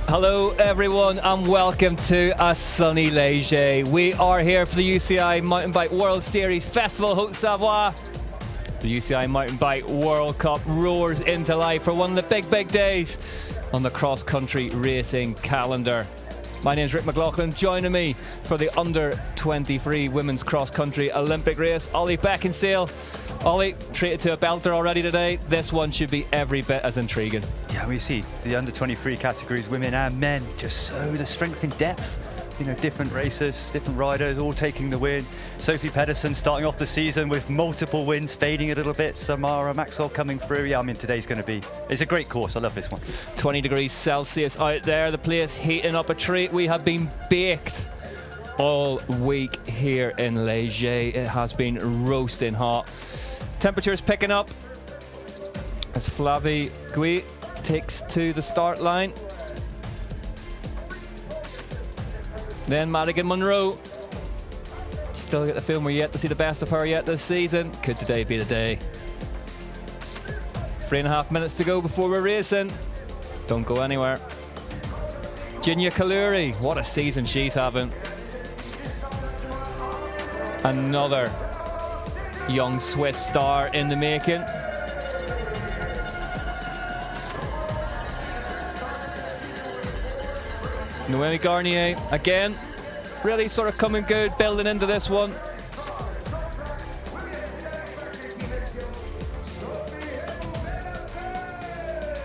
Hello everyone and welcome to a sunny Léger. We are here for the UCI Mountain Bike World Series Festival Haute Savoie. The UCI Mountain Bike World Cup roars into life for one of the big days on the cross-country racing calendar. My name's Rick McLaughlin. Joining me for the under-23 women's cross-country Olympic race, Ollie Beckinsale. Ollie, treated to a belter already today. This one should be every bit as intriguing. Yeah, we see the under-23 categories, women and men, just so the strength in depth. You know, different racers, different riders, all taking the win. Sophie Pedersen starting off the season with multiple wins, fading a little bit. Samara Maxwell coming through. Yeah, I mean, today's going to be, it's a great course. I love this one. 20 degrees Celsius out there. The place heating up a treat. We have been baked all week here in Léger. It has been roasting hot. Temperatures picking up as Flavie Gouy takes to the start line. Then Madigan Monroe. Still get the feeling we're yet to see the best of her yet this season. Could today be the day? 3.5 minutes to go before we're racing. Don't go anywhere. Ginya Kaluri, what a season she's having. Another young Swiss star in the making. Noemi Garnier, again, really sort of coming good, building into this one.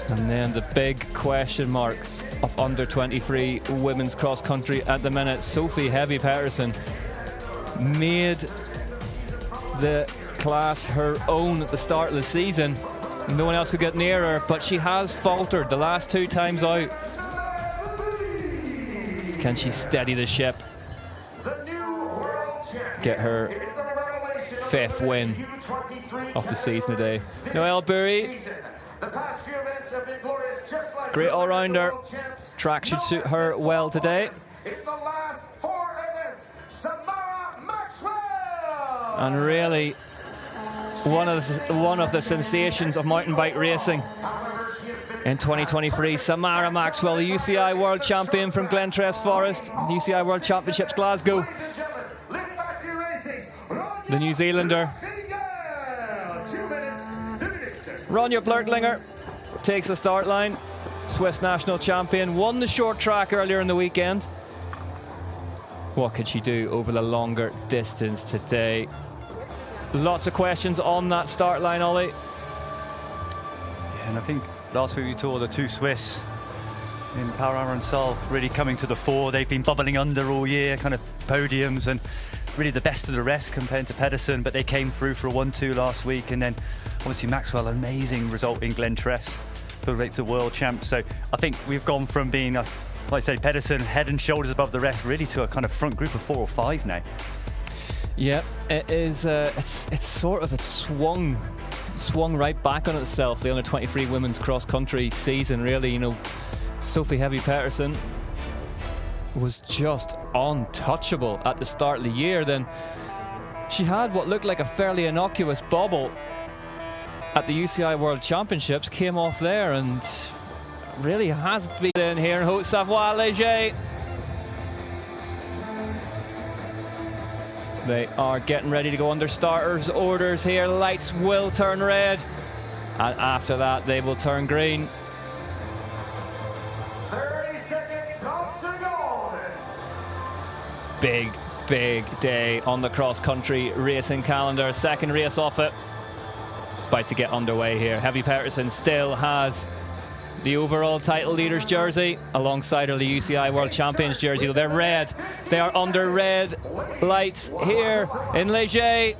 And then the big question mark of under-23 women's cross-country at the minute. Sophie Heavy Pedersen made the class her own at the start of the season. No one else could get near her, but she has faltered the last 2 times out. Can she steady the ship? Get her 5th win of the season today. Noelle Burry, great all-rounder. Track should suit her well today. And really, one of the sensations of mountain bike racing in 2023, Samara Maxwell, the UCI World Champion from Glentress Forest, the UCI World Championships Glasgow. The New Zealander. Ronja Blurtlinger takes the start line. Swiss national champion, won the short track earlier in the weekend. What could she do over the longer distance today? Lots of questions on that start line, Ollie. Yeah, and I think last week we saw the 2 Swiss in Power and Sol really coming to the fore. They've been bubbling under all year, kind of podiums and really the best of the rest compared to Pedersen, but they came through for a 1-2 last week. And then obviously Maxwell, amazing result in Glentress, built to world champ. So I think we've gone from being, like I say, Pedersen head and shoulders above the rest, really to a kind of front group of 4 or 5 now. Yeah, it is. It's swung right back on itself. The under-23 women's cross-country season, really. You know, Sophie Heavy Pedersen was just untouchable at the start of the year. Then she had what looked like a fairly innocuous bobble at the UCI World Championships, came off there and really has been in here in Haute Savoie Léger. They are getting ready to go under starters orders here. Lights will turn red, and after that they will turn green. 30 seconds, tops are gone. Big day on the cross-country racing calendar. Second race off it. About to get underway here. Heavy Pedersen still has the overall title leaders jersey alongside her the UCI World Champions jersey. They're red. They are under red lights here in Léger.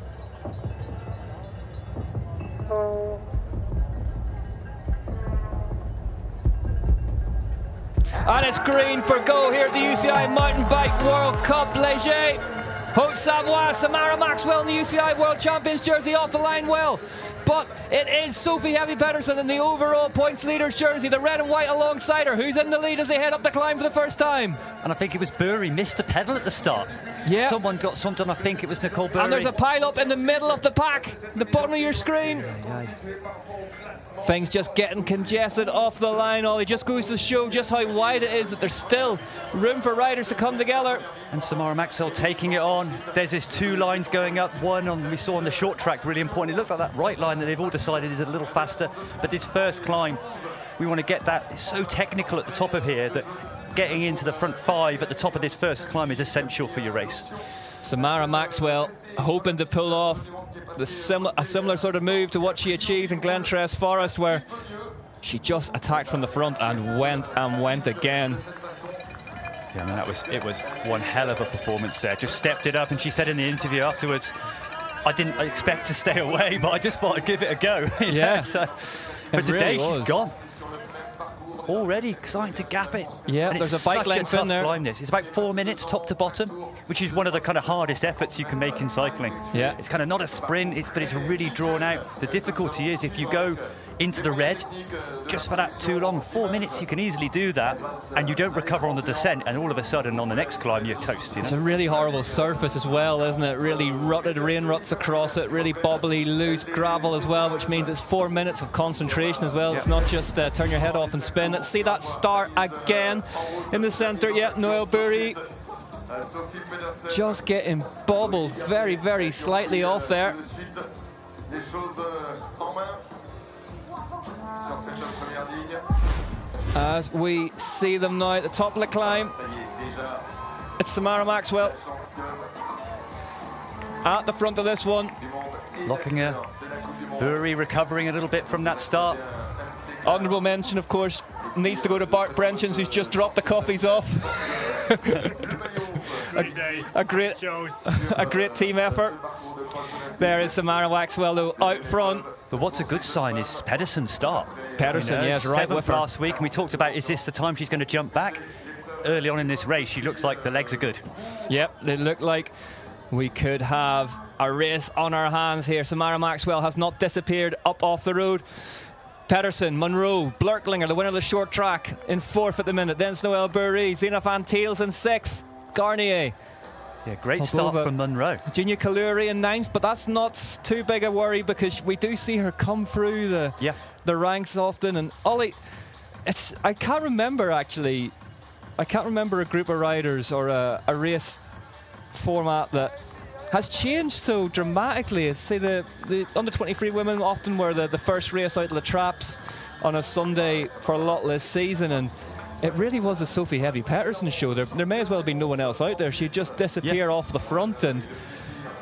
And it's green for go here at the UCI Mountain Bike World Cup Léger. Haute Savoie, Samara Maxwell in the UCI World Champions jersey off the line well. But it is Sophie Heavy Pedersen in the overall points leaders jersey, the red and white alongside her. Who's in the lead as they head up the climb for the first time? And I think it was Burry missed a pedal at the start. Yeah. Someone got something, I think it was Nicole Burry. And there's a pile up in the middle of the pack, the bottom of your screen. Things just getting congested off the line. Ollie, just goes to show just how wide it is, that there's still room for riders to come together. And Samara Maxwell taking it on. There's his 2 lines going up. One we saw on the short track, really important. It looked like that right line that they've all decided is a little faster. But this first climb, we want to get that. It's so technical at the top of here that getting into the front 5 at the top of this first climb is essential for your race. Samara Maxwell hoping to pull off a similar sort of move to what she achieved in Glentress Forest, where she just attacked from the front and went again. Yeah, I mean, it was one hell of a performance there. Just stepped it up, and she said in the interview afterwards, I didn't expect to stay away, but I just thought I'd give it a go. Yeah. But today really she's gone. Already starting to gap it. Yeah, and there's it's a bike such length a tough in there. climb, this. It's about 4 minutes top to bottom, which is one of the kind of hardest efforts you can make in cycling. Yeah. It's kind of not a sprint, but it's really drawn out. The difficulty is if you go into the red just for that too long, 4 minutes, you can easily do that, and you don't recover on the descent, and all of a sudden on the next climb you're toast. It's a really horrible surface as well, isn't it? Really rutted, rain ruts across it, really bobbly, loose gravel as well, which means it's 4 minutes of concentration as well. It's not just turn your head off and spin. Let's see that start again in the centre. Yeah, Noël Burry just getting bobbled very, very slightly off there. As we see them now at the top of the climb, it's Samara Maxwell at the front of this one. Locking her. Burry recovering a little bit from that start. Honourable mention, of course, needs to go to Bart Brenchens, who's just dropped the coffees off. a great team effort. There is Samara Maxwell, though, out front. But what's a good sign is Pedersen's start. Pedersen, yes, right with 7th her. last week, and we talked about, is this the time she's going to jump back? Early on in this race, she looks like the legs are good. Yep, they look like we could have a race on our hands here. Samara Maxwell has not disappeared up off the road. Pedersen, Munro, Blurklinger, the winner of the short track, in 4th at the minute. Then Noël Burry, Zena Van Thiels in 6th. Garnier. Yeah, great start from Munro. Junior Kaluri in 9th, but that's not too big a worry because we do see her come through the ranks often. And Ollie, I can't remember actually. I can't remember a group of riders or a race format that has changed so dramatically. As say the under-23 women often were the first race out of the traps on a Sunday for a lot this season, and it really was a Sophie Heavy Pedersen show. There may as well be no one else out there. She'd just disappear off the front. And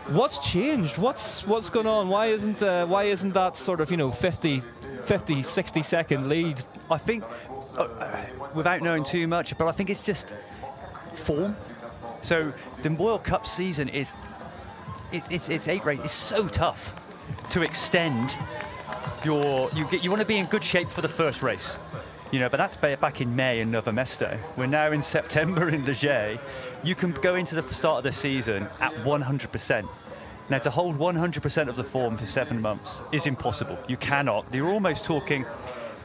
what's changed? What's going on? Why isn't that sort of 50, 60 second lead? I think, without knowing too much, but I think it's just form. So the World Cup season it's 8 races. It's so tough to extend you want to be in good shape for the first race. But that's back in May in Nové Město. We're now in September in Liège. You can go into the start of the season at 100%. Now, to hold 100% of the form for 7 months is impossible. You cannot. You're almost talking,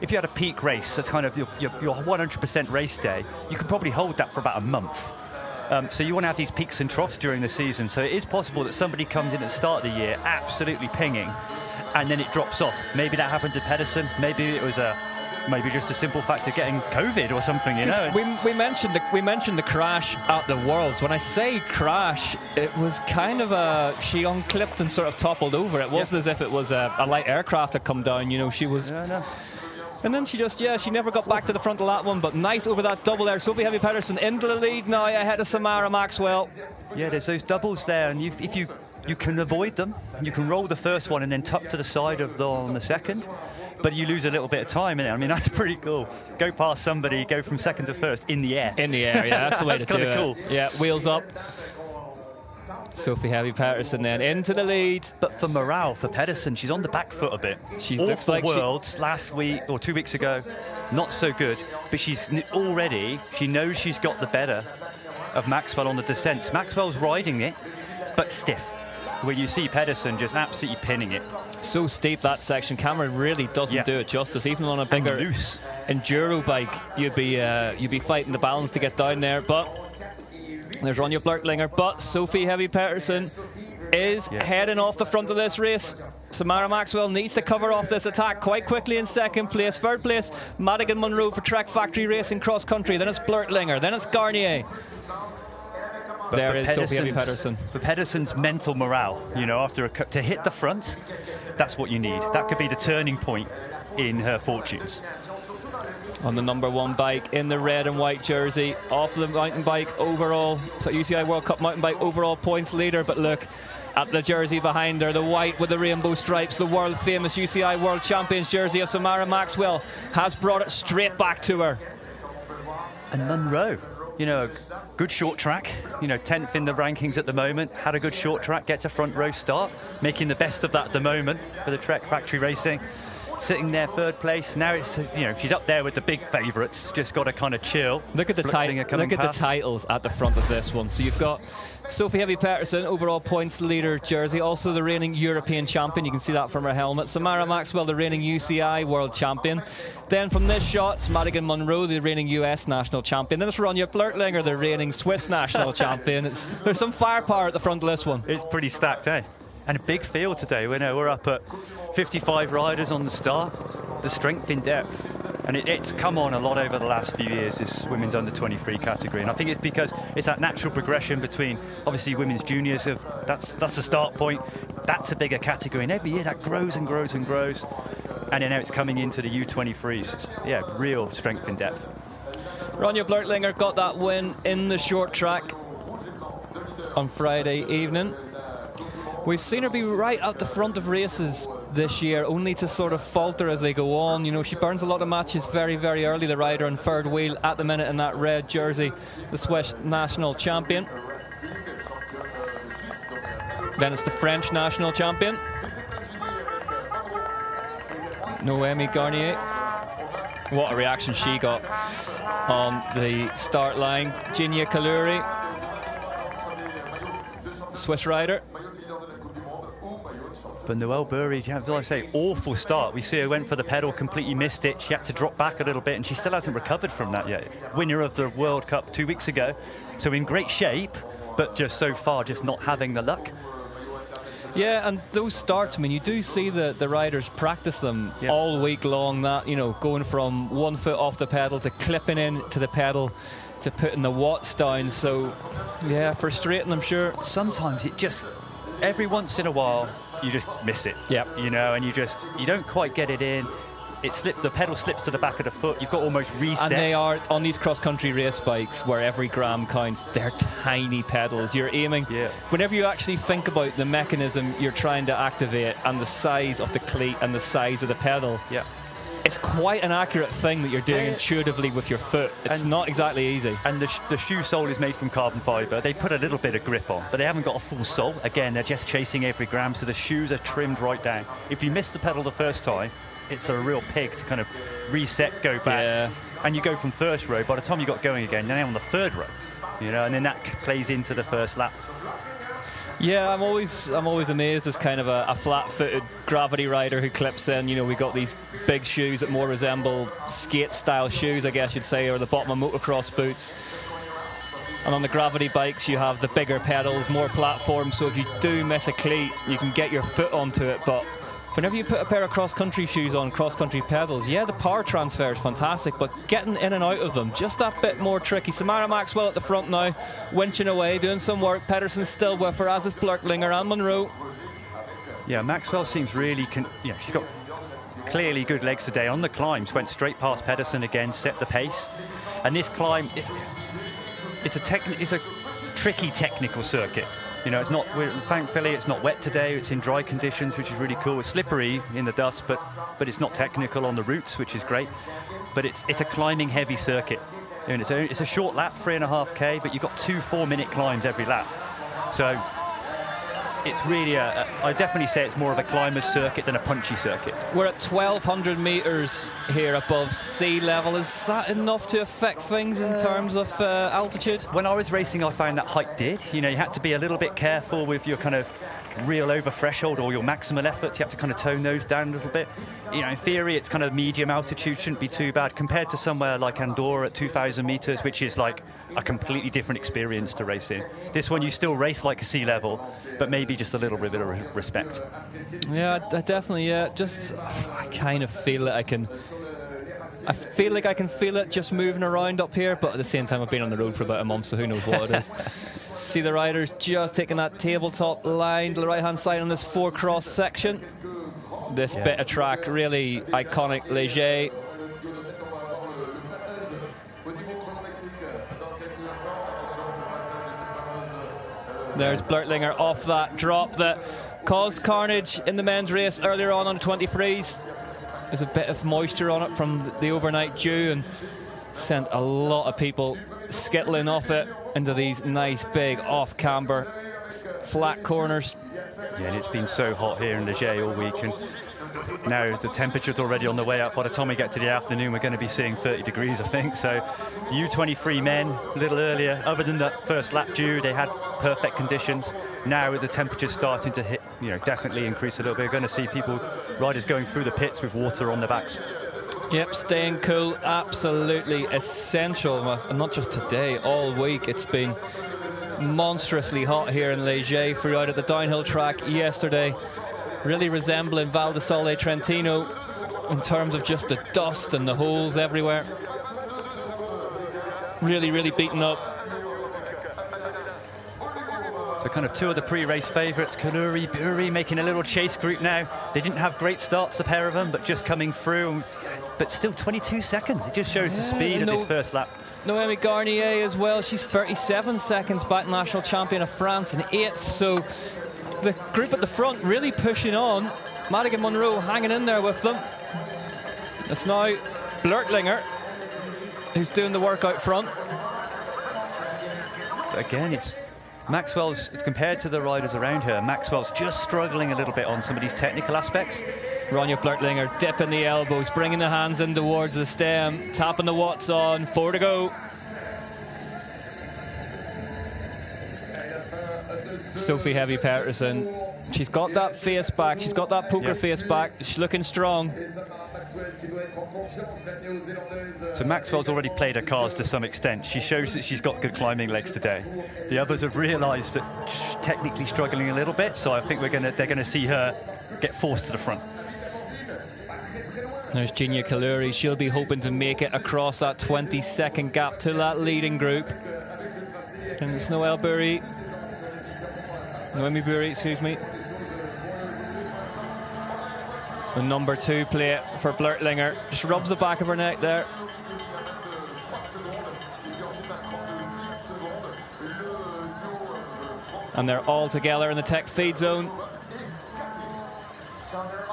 if you had a peak race, that's kind of your 100% race day, you could probably hold that for about a month. So you want to have these peaks and troughs during the season. So it is possible that somebody comes in at the start of the year absolutely pinging, and then it drops off. Maybe that happened to Pedersen. Maybe it was maybe just a simple fact of getting COVID or something, We mentioned the crash at the Worlds. When I say crash, it was kind of she unclipped and sort of toppled over. It wasn't as if it was a light aircraft had come down. She was. No. And then she never got back to the front of that one, but nice over that double there. Sophie Heavy Pedersen into the lead now ahead of Samara Maxwell. Yeah, there's those doubles there, and if you can avoid them, you can roll the first one and then tuck to the side on the second. But you lose a little bit of time in it. I mean, that's pretty cool. Go past somebody, go from second to first in the air. In the air, yeah, that's the way to do it. That's kind of cool. Yeah, wheels up. Sophie Heavy Pedersen then into the lead. But for morale, for Pedersen, she's on the back foot a bit. She looks like Worlds last week or 2 weeks ago, not so good. But she knows she's got the better of Maxwell on the descents. Maxwell's riding it, but stiff. Where you see Pedersen just absolutely pinning it. So steep that section. Camera really doesn't do it justice. Even on a bigger enduro bike, you'd be fighting the balance to get down there. But there's Ronja Blurklinger. But Sophie Heavy Pedersen is heading off the front of this race. Samara Maxwell needs to cover off this attack quite quickly in second place. Third place, Madigan Munro for Trek Factory Racing Cross Country. Then it's Blurtlinger. Then it's Garnier. But there is Sophie Heavy Pedersen. For Pedersen's mental morale, you know, after to hit the front, that's what you need. That could be the turning point in her fortunes. On the number 1 bike in the red and white jersey, off the mountain bike overall, so UCI World Cup mountain bike overall points leader. But look at the jersey behind her, the white with the rainbow stripes, the world famous UCI World Champions jersey of Samara Maxwell has brought it straight back to her. And Munro, you know, good short track, you know, 10th in the rankings at the moment, had a good short track, gets a front row start, making the best of that at the moment for the Trek Factory Racing. Sitting there 3rd place. Now it's, you know, she's up there with the big favourites. Just got to kind of chill. Look at the titles at the front of this one. So you've got Sophie Heavy Pedersen, overall points leader jersey, also the reigning European champion. You can see that from her helmet. Samara Maxwell, the reigning UCI world champion. Then from this shot, it's Madigan Munro, the reigning US national champion. Then it's Ronja Blurtlinger, the reigning Swiss national champion. There's some firepower at the front of this one. It's pretty stacked, eh? And a big field today. We know we're up at 55 riders on the start. The strength in depth, and it's come on a lot over the last few years, this women's under 23 category. And I think it's because it's that natural progression between obviously women's juniors. That's the start point. That's a bigger category, and every year that grows and grows and grows. And now it's coming into the U23s. Yeah, real strength in depth. Ronja Blurtlinger got that win in the short track on Friday evening. We've seen her be right at the front of races this year, only to sort of falter as they go on. You know, she burns a lot of matches very, very early, the rider on 3rd wheel at the minute in that red jersey, the Swiss national champion. Then it's the French national champion, Noémie Garnier. What a reaction she got on the start line. Ginia Kaluri, Swiss rider. But Noelle Burry, like I say, awful start. We see her went for the pedal, completely missed it. She had to drop back a little bit, and she still hasn't recovered from that yet. Winner of the World Cup 2 weeks ago. So in great shape, but just so far, just not having the luck. Yeah, and those starts, I mean, you do see the riders practice them all week long, that, you know, going from 1 foot off the pedal to clipping in to the pedal to putting the watts down. So, yeah, frustrating, I'm sure. Sometimes it just, every once in a while, you just miss it. Yep. You know, and you don't quite get it in. The pedal slips to the back of the foot. You've got to almost reset. And they are, on these cross-country race bikes, where every gram counts, they're tiny pedals. You're aiming. Yeah. Whenever you actually think about the mechanism you're trying to activate and the size of the cleat and the size of the pedal, it's quite an accurate thing that you're doing intuitively with your foot. It's not exactly easy. And the shoe sole is made from carbon fibre. They put a little bit of grip on, but they haven't got a full sole. Again, they're just chasing every gram, so the shoes are trimmed right down. If you miss the pedal the first time, it's a real pig to kind of reset, go back, and you go from 1st row. By the time you got going again, you're now on the 3rd row, you know, and then that plays into the 1st lap. Yeah, I'm always amazed as kind of a flat-footed gravity rider who clips in. You know, we got these big shoes that more resemble skate-style shoes, I guess you'd say, or the bottom of motocross boots. And on the gravity bikes, you have the bigger pedals, more platform, so if you do miss a cleat, you can get your foot onto it. But whenever you put a pair of cross-country shoes on, cross-country pedals, yeah, the power transfer is fantastic, but getting in and out of them, just that bit more tricky. Samara Maxwell at the front now, winching away, doing some work. Pedersen's still with her, as is Blurtlinger and Munro. Yeah, Maxwell seems really, she's got clearly good legs today. On the climbs, went straight past Pedersen again, set the pace. And this climb, it's a tricky technical circuit. You know, thankfully it's not wet today. It's in dry conditions, which is really cool. It's slippery in the dust, but it's not technical on the routes, which is great. But it's a climbing heavy circuit. And it's a short lap, 3.5K, but you've got 2 4-minute climbs every lap. So it's really I definitely say it's more of a climber's circuit than a punchy circuit. We're at 1,200 meters here above sea level. Is that enough to affect things in terms of altitude? When I was racing, I found that height did. You know, you had to be a little bit careful with your kind of real over threshold or your maximal efforts. You have to kind of tone those down a little bit. You know, in theory, it's kind of medium altitude, shouldn't be too bad compared to somewhere like Andorra at 2,000 meters, which is like a completely different experience to race in. This one, you still race like sea level, but maybe just a little bit of respect. Yeah, I definitely, just, I kind of feel it. I feel like I can feel it just moving around up here, but at the same time, I've been on the road for about a month, so who knows what it is. See the riders just taking that tabletop line to the right-hand side on this 4-cross section. This bit of track, really iconic, léger. There's Blurtlinger off that drop that caused carnage in the men's race earlier on the 23s. There's a bit of moisture on it from the overnight dew and sent a lot of people skittling off it into these nice big off-camber flat corners. Yeah, and it's been so hot here in Leger all week, and now the temperature's already on the way up. By the time we get to the afternoon, we're going to be seeing 30 degrees, I think. So U23 men, a little earlier, other than that first lap due, they had perfect conditions. Now with the temperatures starting to hit, you know, definitely increase a little bit, we're going to see riders going through the pits with water on their backs. Yep, staying cool, absolutely essential. And not just today, all week. It's been monstrously hot here in Leger throughout at the downhill track yesterday. Really resembling Val di Sole Trentino in terms of just the dust and the holes everywhere. Really, really beaten up. So kind of two of the pre-race favourites, Kaluri, Buri, making a little chase group now. They didn't have great starts, the pair of them, but just coming through. But still 22 seconds. It just shows the speed of this first lap. Noemi Garnier as well. She's 37 seconds back, national champion of France in 8th. So the group at the front really pushing on. Madigan Monroe hanging in there with them. It's now Blurtlinger who's doing the work out front. But again, it's Maxwell's, compared to the riders around her, Maxwell's just struggling a little bit on some of these technical aspects. Ronja Blurtlinger dipping the elbows, bringing the hands in towards the stem, tapping the watts on, 4 to go. Sophie Heavy Pettersson, she's got that face back, she's got that poker face back, she's looking strong. So Maxwell's already played her cards to some extent. She shows that she's got good climbing legs today. The others have realised that she's technically struggling a little bit, so I think they're gonna see her get forced to the front. There's Gina Kaluri. She'll be hoping to make it across that 20-second gap to that leading group. And it's Noemi Buri, excuse me. The number 2 plate for Blurtlinger. Just rubs the back of her neck there. And they're all together in the tech feed zone.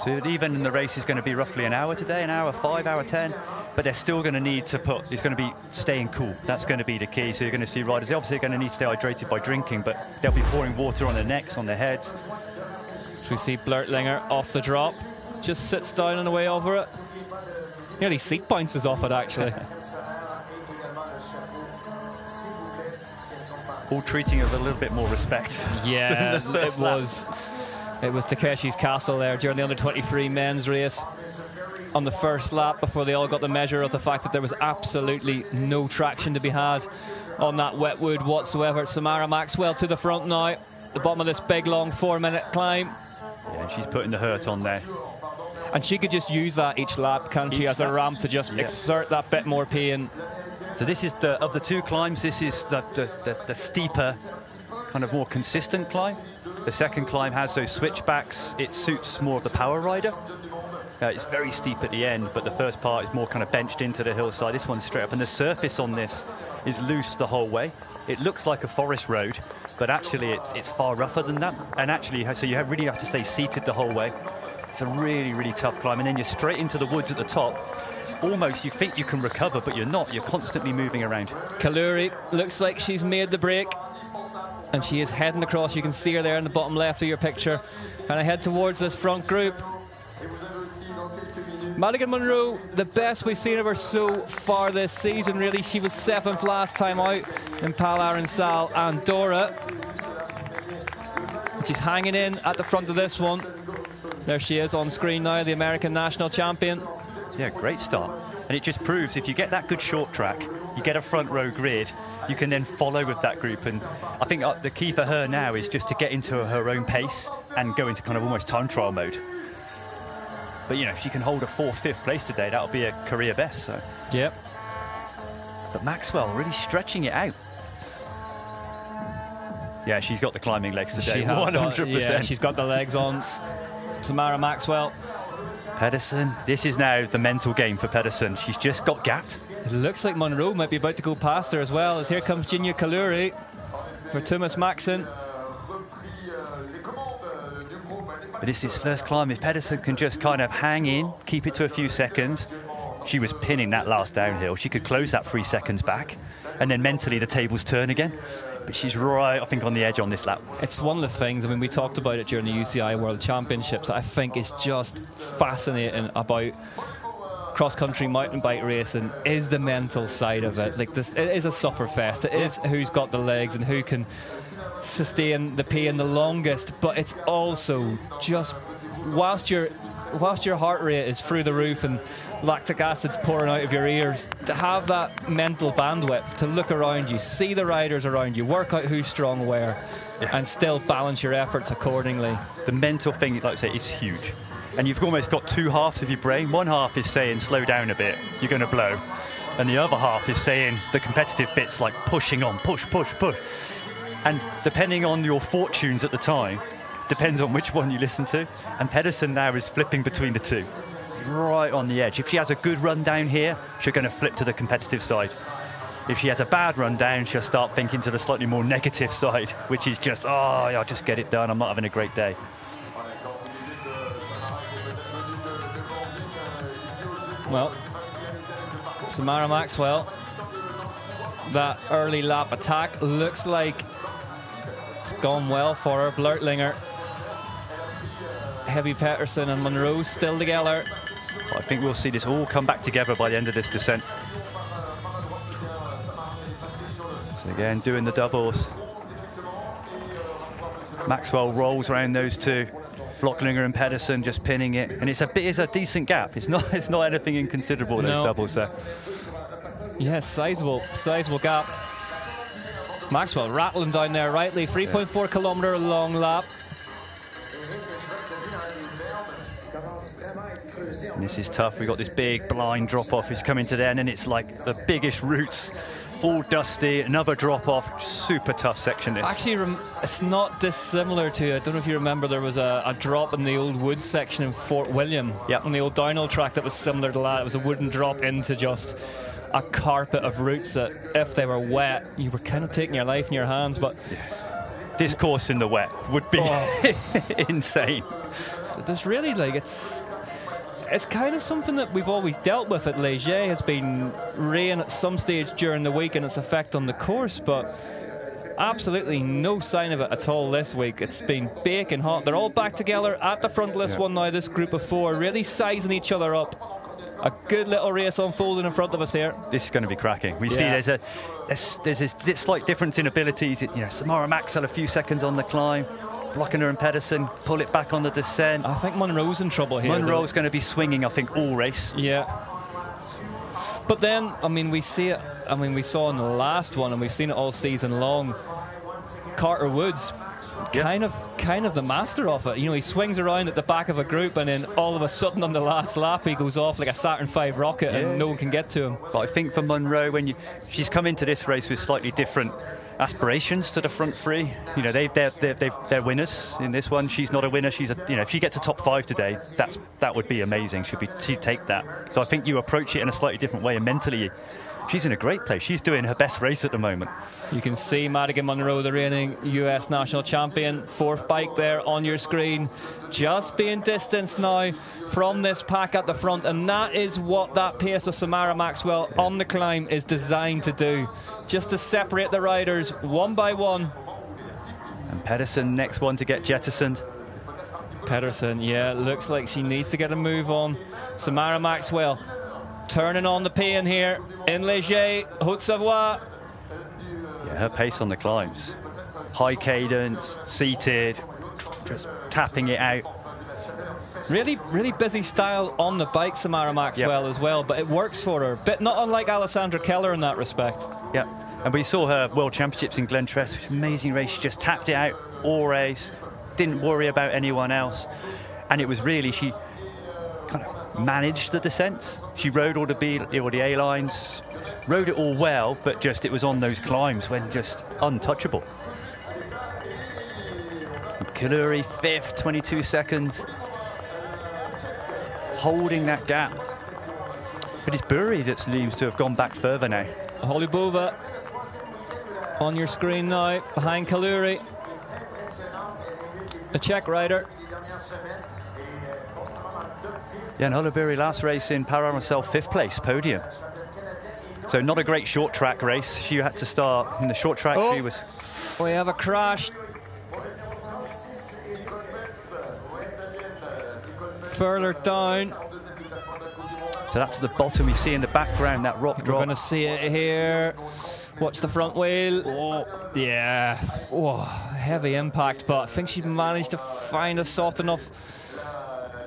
So even in the race is going to be roughly an hour today, an hour 5, hour 10, but they're still going to need to it's going to be staying cool. That's going to be the key. So you're going to see riders, they're obviously going to need to stay hydrated by drinking, but they'll be pouring water on their necks, on their heads. So we see Blurtlinger off the drop, just sits down on the way over it. Nearly seat bounces off it, actually. All treating it with a little bit more respect. Yeah, it was Takeshi's Castle there during the under-23 men's race on the first lap before they all got the measure of the fact that there was absolutely no traction to be had on that wet wood whatsoever. Samara Maxwell to the front now, the bottom of this big, long 4-minute climb. Yeah, she's putting the hurt on there. And she could just use that each lap, can't she, as a ramp to just exert that bit more pain. So this is, of the 2 climbs, this is the steeper, kind of more consistent climb. The second climb has those switchbacks. It suits more of the power rider. It's very steep at the end, but the first part is more kind of benched into the hillside. This one's straight up, and the surface on this is loose the whole way. It looks like a forest road, but actually it's far rougher than that. And actually, so you really have to stay seated the whole way. It's a really, really tough climb, and then you're straight into the woods at the top. Almost, you think you can recover, but you're not. You're constantly moving around. Kaluri looks like she's made the break. And she is heading across. You can see her there in the bottom left of your picture. And I head towards this front group. Madigan Monroe, the best we've seen of her so far this season, really. She was 7th last time out in Pal Aronsal Andorra. She's hanging in at the front of this one. There she is on screen now, the American national champion. Yeah, great start. And it just proves if you get that good short track, you get a front row grid, you can then follow with that group. And I think the key for her now is just to get into her own pace and go into kind of almost time trial mode. But, you know, if she can hold a 4th, 5th place today, that'll be a career best. So. Yep. But Maxwell really stretching it out. Yeah, she's got the climbing legs today, 100%. Yeah, she's got the legs on. Samara Maxwell. Pedersen, this is now the mental game for Pedersen. She's just got gapped. It looks like Monroe might be about to go past her as well, as here comes Ginya Kaluri for Thomas Maxson. But it's his first climb. If Pedersen can just kind of hang in, keep it to a few seconds. She was pinning that last downhill. She could close that 3 seconds back, and then mentally the tables turn again. But she's right, I think, on the edge on this lap. It's one of the things, I mean, we talked about it during the UCI World Championships, I think is just fascinating about cross-country mountain bike racing is the mental side of it. Like this, it is a sufferfest. It is who's got the legs and who can sustain the pain the longest, but it's also just whilst your heart rate is through the roof and lactic acid's pouring out of your ears, to have that mental bandwidth to look around you, see the riders around you, work out who's strong where, and still balance your efforts accordingly. The mental thing, like I say, is huge. And you've almost got 2 halves of your brain. One half is saying, slow down a bit, you're going to blow. And the other half is saying the competitive bits like pushing on, push, push, push. And depending on your fortunes at the time, depends on which one you listen to. And Pedersen now is flipping between the two. Right on the edge. If she has a good run down here, she's going to flip to the competitive side. If she has a bad run down, she'll start thinking to the slightly more negative side, which is just, oh, I'll just get it done, I'm not having a great day. Well, Samara Maxwell, that early lap attack looks like it's gone well for her. Blurtlinger, Heavy Peterson and Monroe still together. But I think we'll see this all come back together by the end of this descent. So again, doing the doubles. Maxwell rolls around those two. Blocklinger and Pedersen just pinning it, and it's a decent gap. It's not anything inconsiderable, those doubles there. Yes, sizable gap. Maxwell rattling down there rightly. 3.4 kilometre long lap. And this is tough. We've got this big blind drop off. It's coming to the end, and it's like the biggest roots. All dusty, another drop off, super tough section this. Actually, it's not dissimilar to, I don't know if you remember, there was a drop in the old woods section in Fort William, on the old downhill track that was similar to that. It was a wooden drop into just a carpet of roots that, if they were wet, you were kind of taking your life in your hands. But this course in the wet would be insane. There's really, like, it's kind of something that we've always dealt with at Léger. Has been rain at some stage during the week and its effect on the course, but absolutely no sign of it at all this week. It's been baking hot. They're all back together at the front of this one now, this group of 4, really sizing each other up. A good little race unfolding in front of us here. This is going to be cracking. We see there's this slight difference in abilities. You know, Samara Maxwell a few seconds on the climb. Blocklinger and Pedersen pull it back on the descent. I think Monroe's in trouble here. Monroe's going to be swinging, I think, all race. Yeah. But then, I mean, we see it. I mean, we saw in the last one, and we've seen it all season long. Carter Woods, kind of the master of it. You know, he swings around at the back of a group, and then all of a sudden on the last lap, he goes off like a Saturn V rocket, and no one can get to him. But I think for Monroe, she's come into this race with slightly different aspirations to the front 3. You know, they're winners in this one. She's not a winner. She's if she gets a top 5 today, that would be amazing. She'd take that. So I think you approach it in a slightly different way, and mentally, she's in a great place. She's doing her best race at the moment. You can see Madigan Monroe, the reigning US national champion, 4th bike there on your screen, just being distanced now from this pack at the front, and that is what that pace of Samara Maxwell on the climb is designed to do, just to separate the riders one by one. And Pedersen, next one to get jettisoned. Pedersen, looks like she needs to get a move on. Samara Maxwell turning on the pain here in Léger, Haute-Savoie. Yeah, her pace on the climbs. High cadence, seated, just tapping it out. Really, really busy style on the bike, Samara Maxwell, as well, but it works for her. But not unlike Alessandra Keller in that respect. Yeah, and we saw her World Championships in Glentress, which was an amazing race. She just tapped it out all race, didn't worry about anyone else. And it was really, she kind of managed the descents. She rode all the A-lines, rode it all well, but just it was on those climbs when just untouchable. Kaluri, 5th, 22 seconds. Holding that gap. But it's Burry that seems to have gone back further now. Holubova on your screen now, behind Kaluri. A Czech rider. Yeah, and Holubiri last race in Para herself, 5th place, podium. So not a great short track race. She had to start in the short track. Oh, she was. We have a crash. Further down. So that's the bottom we see in the background, that rock drop. We're going to see it here. Watch the front wheel. Oh, yeah. Oh, heavy impact, but I think she managed to find a soft enough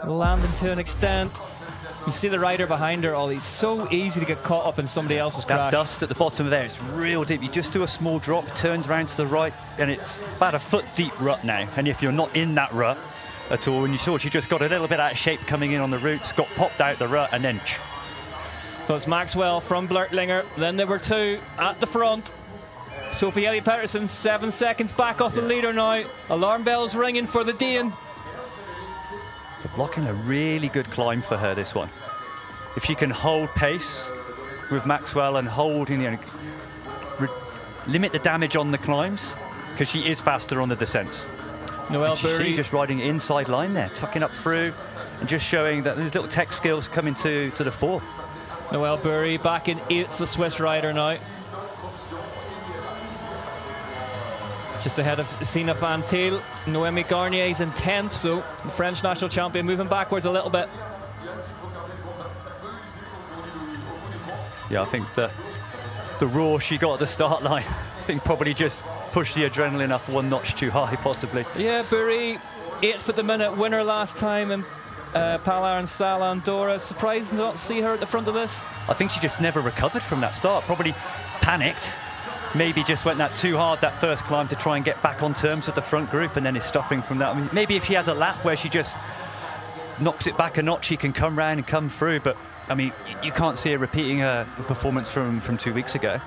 landing to an extent. You see the rider behind her, Ollie. It's so easy to get caught up in somebody else's that crash. Dust at the bottom of there, it's real deep. You just do a small drop, turns around to the right, and it's about a foot deep rut now. And if you're not in that rut at all, and you saw she just got a little bit out of shape coming in on the roots, got popped out the rut, and then. So it's Maxwell from Blurtlinger. Then there were two at the front. Sophie Ellie Pettersson, 7 seconds back off the leader now. Alarm bells ringing for the Dane. Blocking a really good climb for her, this one. If she can hold pace with Maxwell and hold, limit the damage on the climbs, because she is faster on the descents. Noelle Burry just riding inside line there, tucking up through and just showing that those little tech skills coming to the fore. Noelle Burry back in 8th, the Swiss rider now. Just ahead of Sina Van Til. Noemi Garnier's in 10th, so the French national champion moving backwards a little bit. Yeah, I think that the roar she got at the start line, I think probably just pushed the adrenaline up one notch too high, possibly. Yeah, Burry, 8th at the minute, winner last time in Palar and Sal Andorra. Surprised not to see her at the front of this. I think she just never recovered from that start, probably panicked. Maybe just went that too hard, that first climb, to try and get back on terms with the front group, and then is stuffing from that. I mean, maybe if she has a lap where she just knocks it back a notch, she can come round and come through. But, I mean, you can't see her repeating her performance from 2 weeks ago.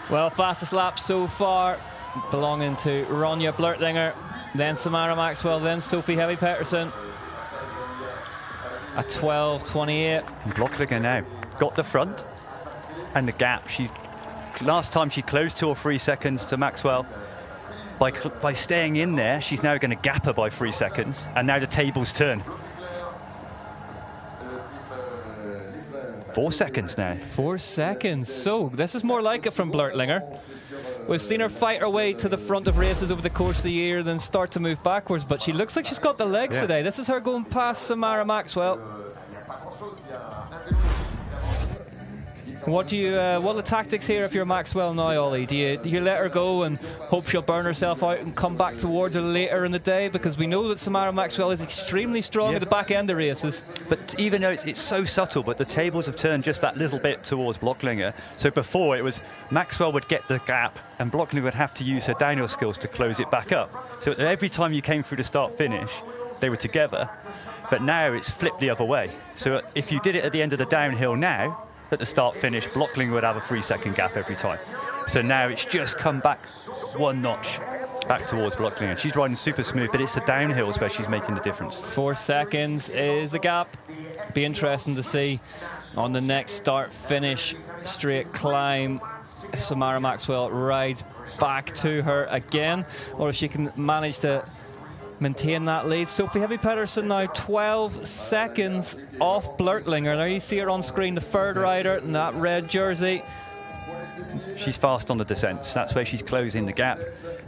Well, fastest lap so far belonging to Ronja Blurtlinger, then Samara Maxwell, then Sophie Helly Pettersson. A 12:28. And Blöcklinger now got the front and the gap. Last time she closed 2 or 3 seconds to Maxwell. By staying in there, she's now going to gap her by 3 seconds, and now the tables turn. 4 seconds now. 4 seconds. So this is more like it from Blurtlinger. We've seen her fight her way to the front of races over the course of the year, then start to move backwards, but she looks like she's got the legs today. This is her going past Samara Maxwell. What are the tactics here if you're Maxwell now, Ollie? Do you let her go and hope she'll burn herself out and come back towards her later in the day? Because we know that Samara Maxwell is extremely strong at the back end of races. But even though it's so subtle, but the tables have turned just that little bit towards Blöcklinger. So before it was Maxwell would get the gap and Blöcklinger would have to use her downhill skills to close it back up. So every time you came through the start-finish, they were together. But now it's flipped the other way. So if you did it at the end of the downhill now, at the start-finish, Blöcklinger would have a 3-second gap every time. So now it's just come back 1 notch back towards Blöcklinger. She's riding super smooth, but it's the downhills where she's making the difference. 4 seconds is the gap. Be interesting to see on the next start-finish straight climb if Samara Maxwell rides back to her again, or if she can manage to maintain that lead. Sophie Helly Pettersson now 12 seconds off Blurtlinger. Now you see her on screen, the third rider in that red jersey. She's fast on the descents. That's where she's closing the gap.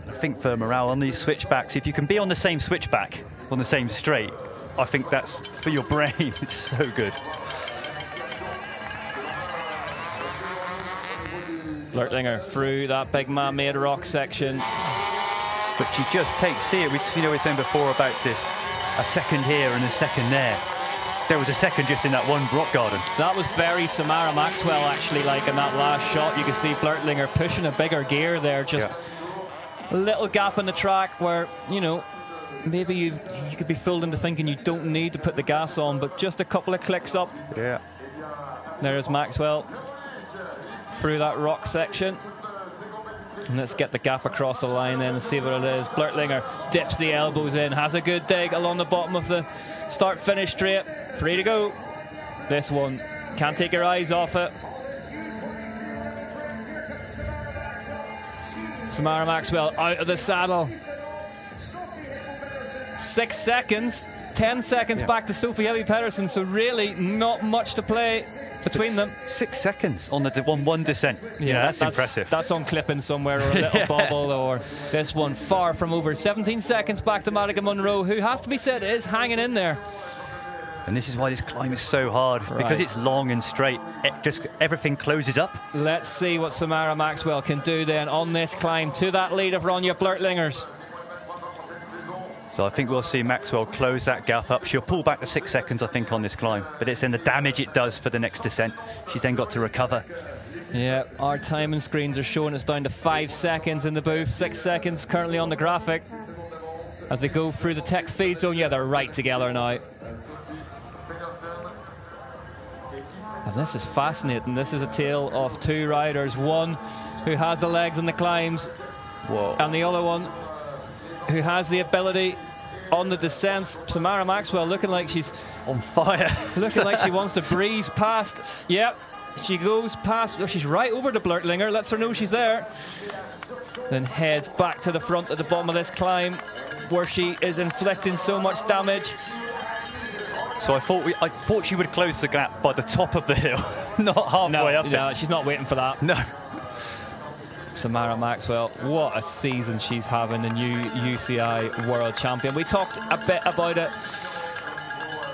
I think for morale on these switchbacks, if you can be on the same switchback, on the same straight, I think that's, for your brain, it's so good. Blurtlinger through that big man-made rock section. but she just takes, see it, we were saying before about this, a second here and a second there. There was a second just in that one rock garden. That was very Samara Maxwell, actually, like in that last shot. You can see Blurtlinger pushing a bigger gear there, just a little gap in the track where, you know, maybe you could be fooled into thinking you don't need to put the gas on, but just a couple of clicks up. Yeah. There's Maxwell through that rock section. And let's get the gap across the line then and see what it is. Blurtlinger dips the elbows in, has a good dig along the bottom of the start-finish straight. Free to go. This one, can't take your eyes off it. Samara Maxwell out of the saddle. 6 seconds, 10 seconds back to Sophie Heavy-Pedersen, so really not much to play between them. 6 seconds on the one descent. Yeah, that's impressive. That's on clipping somewhere, or a little bobble, or this one far from over. 17 seconds back to Madiga Munro, who has to be said is hanging in there. And this is why this climb is so hard, because it's long and straight. Everything closes up. Let's see what Samara Maxwell can do then on this climb to that lead of Ronja Blurtlingers. So I think we'll see Maxwell close that gap up. She'll pull back to 6 seconds, I think, on this climb. But it's in the damage it does for the next descent. She's then got to recover. Yeah, our timing screens are showing us down to 5 seconds in the booth. 6 seconds currently on the graphic. As they go through the tech feed zone, yeah, they're right together now. And this is fascinating. This is a tale of two riders. One who has the legs and the climbs, and the other one who has the ability on the descents. Samara Maxwell looking like she's on fire. Looking like she wants to breeze past. Yep, she goes past. Oh, she's right over the Blurtlinger. Lets her know she's there. Then heads back to the front at the bottom of this climb, where she is inflicting so much damage. So I thought she would close the gap by the top of the hill, not halfway up it. No, she's not waiting for that. No. Samara Maxwell, what a season she's having, the new UCI World Champion. We talked a bit about it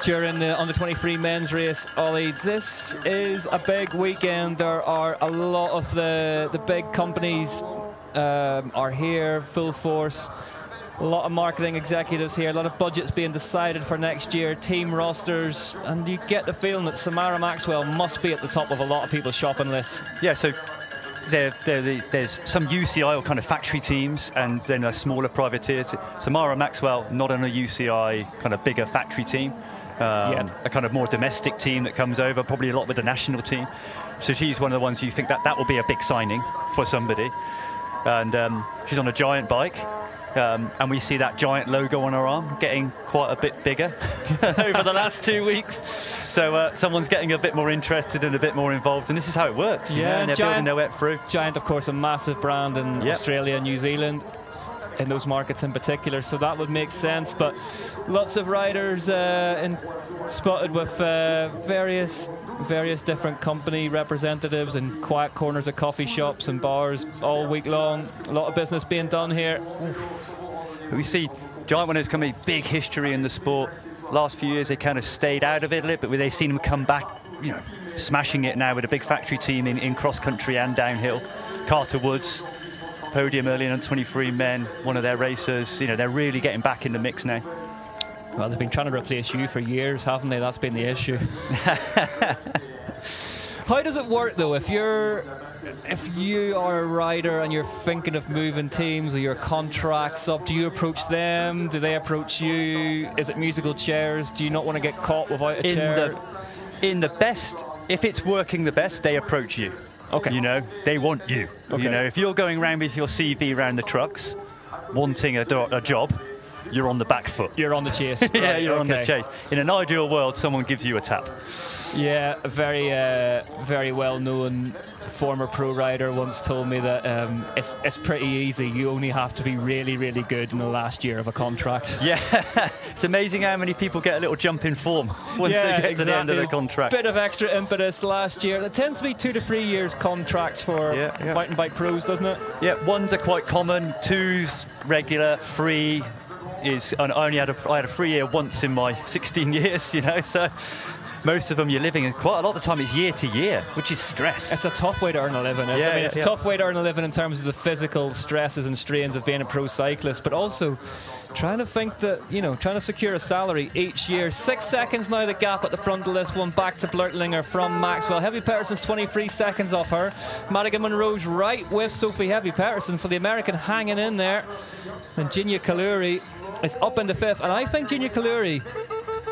during the under-23 men's race, Ollie. This is a big weekend. There are a lot of the big companies are here, full force. A lot of marketing executives here, a lot of budgets being decided for next year, team rosters, and you get the feeling that Samara Maxwell must be at the top of a lot of people's shopping lists. Yeah, so there's some UCI or kind of factory teams, and then a smaller privateers. Samara Maxwell, not on a UCI kind of bigger factory team, a kind of more domestic team that comes over, probably a lot with the national team. So she's one of the ones you think that will be a big signing for somebody. And she's on a giant bike. And we see that giant logo on her arm getting quite a bit bigger over the last 2 weeks. So someone's getting a bit more interested and a bit more involved, and this is how it works. Yeah, and they're building their way through. Giant, of course, a massive brand in Australia and New Zealand, in those markets in particular, so that would make sense. But lots of riders spotted with various different company representatives in quiet corners of coffee shops and bars all week long. A lot of business being done here. We see giant winners coming, big history in the sport. Last few years they kind of stayed out of it a little bit, but they've seen them come back, you know, smashing it now with a big factory team in cross country and downhill. Carter Woods, podium early in 23 men, one of their racers. You know, they're really getting back in the mix now. Well, they've been trying to replace you for years, haven't they? That's been the issue. How does it work, though, if you are a rider and you're thinking of moving teams or your contracts up? Do you approach them? Do they approach you? Is it musical chairs? Do you not want to get caught without a chair? In the best, if it's working the best, they approach you. Okay. You know, they want you. Okay. You know, if you're going around with your CV around the trucks, wanting a job, you're on the back foot. You're on the chase. Yeah, you're on the chase. In an ideal world, someone gives you a tap. Yeah, a very well-known former pro rider once told me that it's pretty easy. You only have to be really, really good in the last year of a contract. Yeah, it's amazing how many people get a little jump in form once they get to the end of the contract. Bit of extra impetus last year. It tends to be 2 to 3 years contracts for mountain bike pros, doesn't it? Yeah, 1s are quite common, 2s regular, 3 is. I had a 3 year once in my 16 years, you know. So most of them you're living in quite a lot of the time it's year to year, which is stress. It's a tough way to earn a living. Isn't it? I mean, it's a tough way to earn a living in terms of the physical stresses and strains of being a pro cyclist, but also trying to think that, trying to secure a salary each year. 6 seconds now, the gap at the front of this one, back to Blurtlinger from Maxwell. Heavy Peterson's 23 seconds off her. Madigan Monroe's right with Sophie Heavy Peterson, so the American hanging in there. And Ginia Kaluri is up into 5th, and I think Ginia Kaluri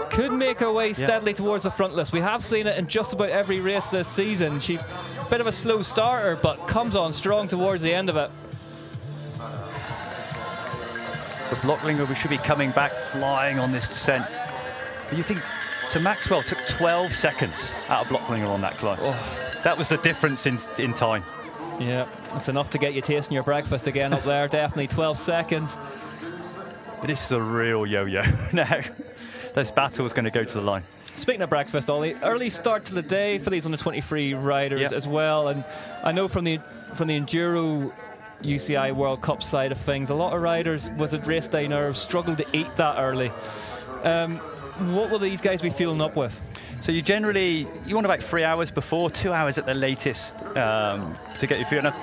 could make her way steadily towards the front list. We have seen it in just about every race this season. She's a bit of a slow starter, but comes on strong towards the end of it. The Blocklinger, we should be coming back flying on this descent. But you think, so Maxwell took 12 seconds out of Blocklinger on that climb. Oh. That was the difference in time. Yeah, it's enough to get you tasting your breakfast again up there, definitely 12 seconds. But this is a real yo-yo now. This battle is going to go to the line. Speaking of breakfast, Ollie, early start to the day for these under-23 riders as well. And I know from the Enduro UCI World Cup side of things, a lot of riders with the race day nerves struggle to eat that early. What will these guys be fueling up with? So you want about 3 hours before, 2 hours at the latest to get your food.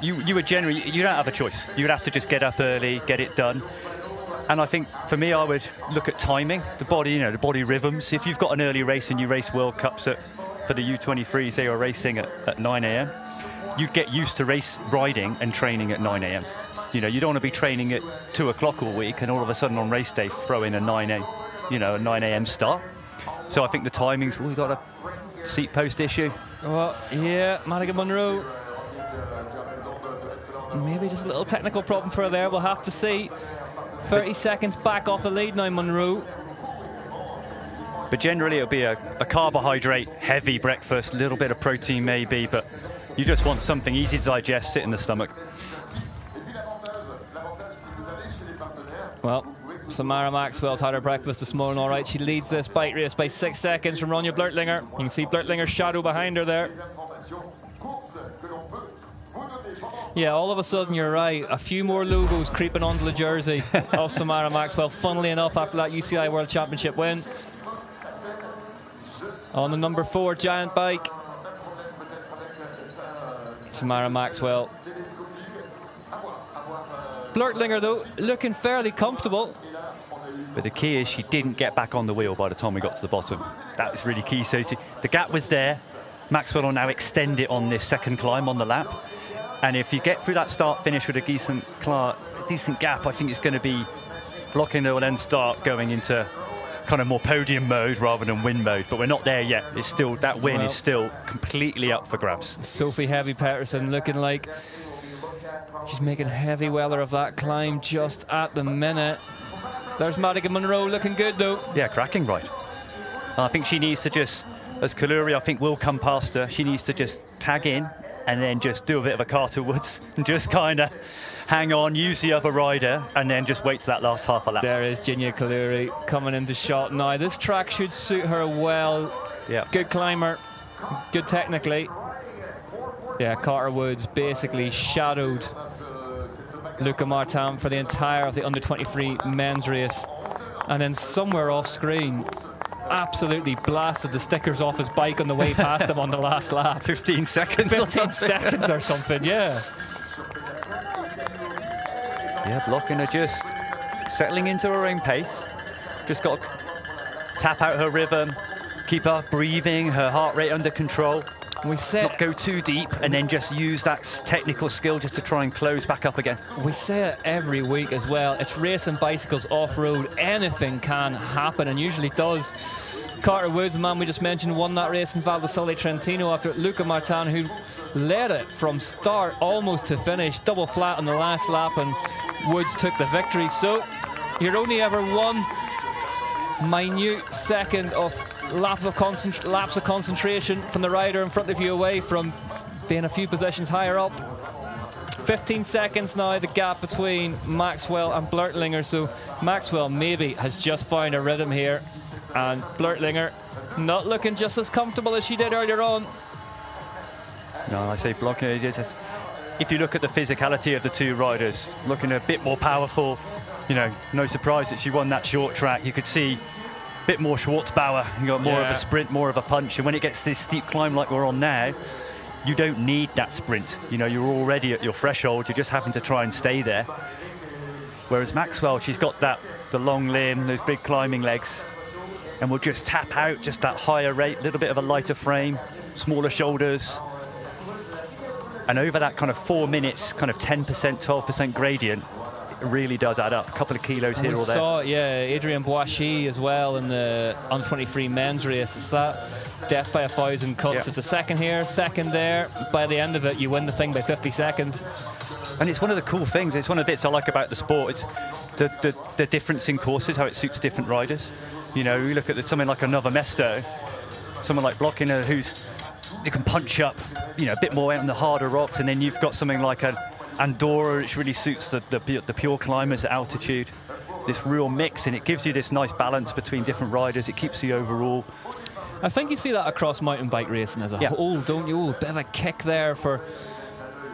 You don't have a choice. You would have to just get up early, get it done. And I think for me, I would look at timing, the body rhythms. If you've got an early race and you race World Cups for the U23, say you're racing at 9 a.m., you get used to race riding and training at 9 a.m. You don't want to be training at 2 o'clock all week and all of a sudden on race day throw in a 9 a.m. start. So I think the timings, we've got a seat post issue. Well, yeah, Madigan Monroe. Maybe just a little technical problem for her there, we'll have to see. 30 seconds back off the lead now, Monroe. But generally it'll be a carbohydrate heavy breakfast, a little bit of protein maybe, but you just want something easy to digest, sit in the stomach. Well, Samara Maxwell's had her breakfast this morning, all right. She leads this bike race by 6 seconds from Ronja Blurtlinger. You can see Blurtlinger's shadow behind her there. Yeah, all of a sudden, you're right. A few more logos creeping onto the jersey of Samara Maxwell, funnily enough, after that UCI World Championship win. On the number 4 giant bike, Samara Maxwell. Blurtlinger, though, looking fairly comfortable. But the key is she didn't get back on the wheel by the time we got to the bottom. That's really key. So the gap was there. Maxwell will now extend it on this second climb on the lap. And if you get through that start-finish with a decent gap, I think it's going to be Blurtlinger will then start going into kind of more podium mode rather than win mode. But we're not there yet. It's still, that win is still completely up for grabs. Sophie Heavy Peterson looking like she's making heavy weather of that climb just at the minute. There's Madigan Monroe looking good, though. Yeah, cracking right. I think she needs to just, as Kaluri, I think, will come past her, she needs to just tag in and then just do a bit of a Carter Woods and just kind of hang on, use the other rider, and then just wait to that last half a lap. There is Ginia Kaluri coming into shot now. This track should suit her well. Yeah. Good climber, good technically. Yeah, Carter Woods basically shadowed Luca Martin for the entire of the under-23 men's race. And then somewhere off screen, absolutely blasted the stickers off his bike on the way past him on the last lap. 15 seconds 15 seconds or something, yeah. Yeah, Blurtlinger just settling into her own pace. Just got to tap out her rhythm, keep her breathing, her heart rate under control. We say not go too deep and then just use that technical skill just to try and close back up again. We say it every week as well. It's racing bicycles off-road. Anything can happen, and usually does. Carter Woods, the man we just mentioned, won that race in Val di Sole Trentino after Luca Martin, who led it from start almost to finish, double flat on the last lap, and Woods took the victory. So you're only ever one minute second of lapse of concentration from the rider in front of you away from being a few positions higher up. 15 seconds now, the gap between Maxwell and Blurtlinger. So Maxwell maybe has just found a rhythm here, and Blurtlinger not looking just as comfortable as she did earlier on. No, I say Blurtlinger is, if you look at the physicality of the two riders, looking a bit more powerful, no surprise that she won that short track. You could see bit more Schwartzbauer. You got more of Yeah. a sprint, more of a punch. And when it gets to this steep climb like we're on now, you don't need that sprint. You know, you're already at your threshold. You're just having to try and stay there. Whereas Maxwell, she's got the long limb, those big climbing legs, and will just tap out just that higher rate, a little bit of a lighter frame, smaller shoulders. And over that kind of 4 minutes, kind of 10%, 12% gradient, it really does add up. A couple of kilos here We or there. saw, Adrian Boishy as well in the U23 men's race. It's that death by 1,000 cuts. Yeah. It's a second here, second there. By the end of it, you win the thing by 50 seconds. And it's one of the cool things, it's one of the bits I like about the sport, it's the difference in courses, how it suits different riders. You know, we look at something like another Mesto, someone like Blockiner, you can punch up, you know, a bit more out on the harder rocks, and then you've got something like an Andorra, which really suits the pure climbers at altitude. This real mix, and it gives you this nice balance between different riders. It keeps the overall. I think you see that across mountain bike racing as a whole, don't you? A bit of a kick there for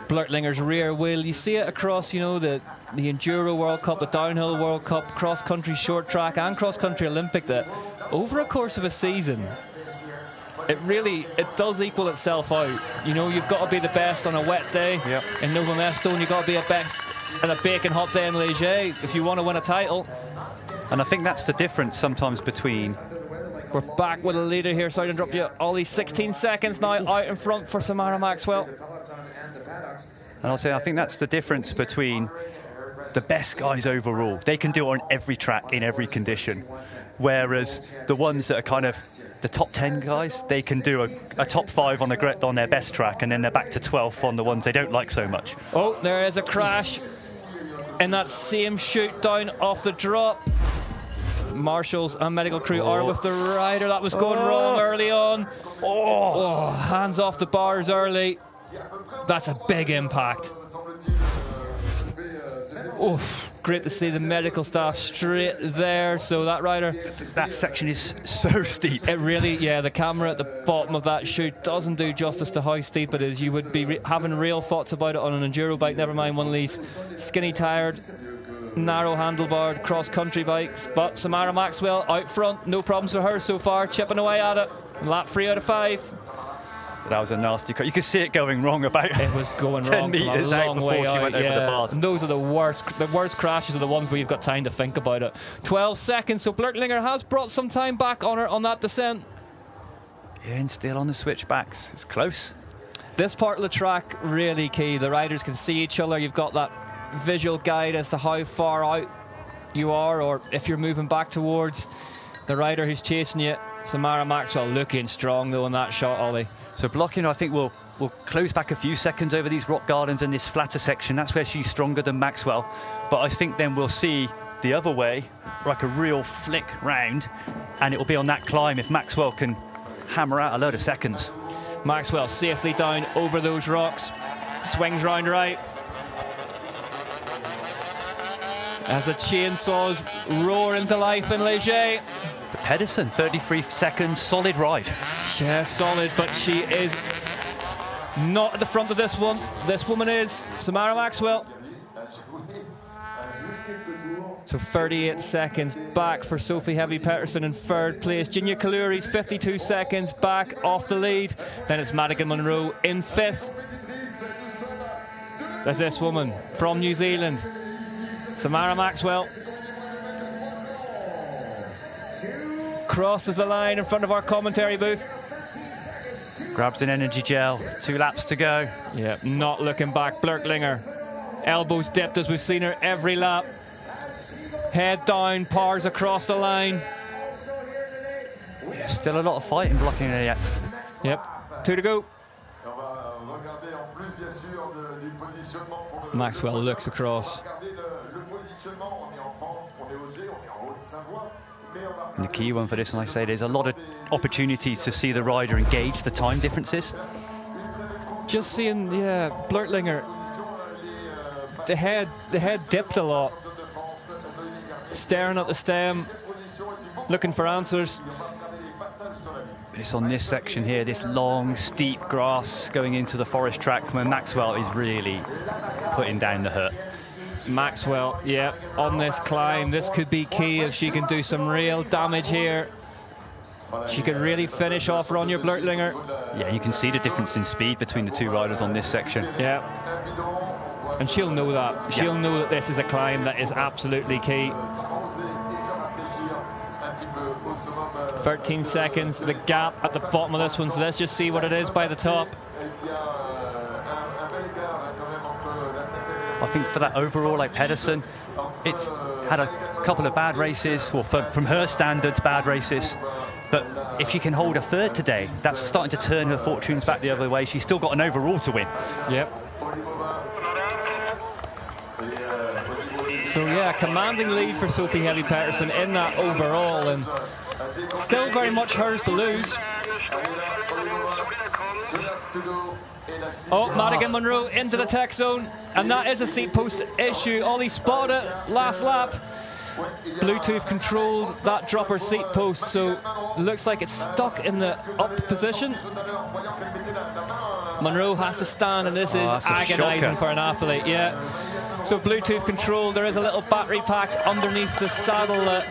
Blurtlinger's rear wheel. You see it across, you know, the Enduro World Cup, the Downhill World Cup, cross-country short track and cross-country Olympic, that over a course of a season, it does equal itself out. You know, you've got to be the best on a wet day in Nova Mesto, and you've got to be the best on a baking hot day in Léger if you want to win a title. And I think that's the difference sometimes between. We're back with a leader here. Sorry to interrupt you. Ollie, 16 seconds now out in front for Samara Maxwell. And I'll say I think that's the difference between the best guys overall. They can do it on every track, in every condition. Whereas the ones that are kind of the top 10 guys, they can do a top 5 on their best track, and then they're back to 12th on the ones they don't like so much. Oh, there is a crash in that same shoot down off the drop. Marshals and medical crew are with the rider. That was going wrong early on. Oh, hands off the bars early. That's a big impact. Oof, great to see the medical staff straight there. So that rider, that section is so steep. It really, the camera at the bottom of that chute doesn't do justice to how steep it is. You would be having real thoughts about it on an enduro bike, never mind one of these skinny tired, narrow handlebarred cross-country bikes. But Samara Maxwell out front, no problems for her so far, chipping away at it. Lap 3 out of 5. That was a nasty cut. You could see it going wrong about it was going 10 wrong meters from a out long before way she out. went over the bars. And those are the worst. The worst crashes are the ones where you've got time to think about it. 12 seconds. So Blurtlinger has brought some time back on her on that descent. Yeah, and still on the switchbacks. It's close. This part of the track really key. The riders can see each other. You've got that visual guide as to how far out you are, or if you're moving back towards the rider who's chasing you. Samara Maxwell looking strong though in that shot, Ollie. So blocking, I think we'll close back a few seconds over these rock gardens and this flatter section. That's where she's stronger than Maxwell. But I think then we'll see the other way, like a real flick round, and it will be on that climb if Maxwell can hammer out a load of seconds. Maxwell safely down over those rocks, swings round right. As the chainsaws roar into life in Léger. But Pedersen, 33 seconds, solid ride. Yeah, solid, but she is not at the front of this one. This woman is Samara Maxwell. So 38 seconds back for Sophie Heavy Pettersson in third place. Ginia Kaluri's 52 seconds back off the lead. Then it's Madigan Monroe in fifth. There's this woman from New Zealand, Samara Maxwell. Crosses the line in front of our commentary booth. Grabs an energy gel, 2 laps to go. Yeah, not looking back. Blurtlinger, elbows dipped as we've seen her every lap. Head down, powers across the line. Yeah, still a lot of fighting blocking her yet. Yep, 2 to go. Maxwell looks across. And the key one for this, and I say there's a lot of opportunity to see the rider engage the time differences. Just seeing, Blurtlinger, the head dipped a lot. Staring at the stem, looking for answers. It's on this section here, this long, steep grass going into the forest track where Maxwell is really putting down the hurt. Maxwell, on this climb, this could be key if she can do some real damage here. She could really finish off Ronja Blurtlinger. Yeah, you can see the difference in speed between the two riders on this section. Yeah. And she'll know that. She'll know that this is a climb that is absolutely key. 13 seconds, the gap at the bottom of this one, so let's just see what it is by the top. I think for that overall, like Pedersen, it's had a couple of bad races, well, from her standards, bad races. But if she can hold a third today, that's starting to turn her fortunes back the other way. She's still got an overall to win. Yep. So yeah, commanding lead for Sophie Helly Pettersson in that overall, and still very much hers to lose. Oh, Madigan Monroe into the tech zone, and that is a seat post issue. Ollie spotted it last lap. Bluetooth controlled that dropper seat post, so looks like it's stuck in the up position. Monroe has to stand, and this is agonizing for an athlete. Yeah. So Bluetooth control, there is a little battery pack underneath the saddle that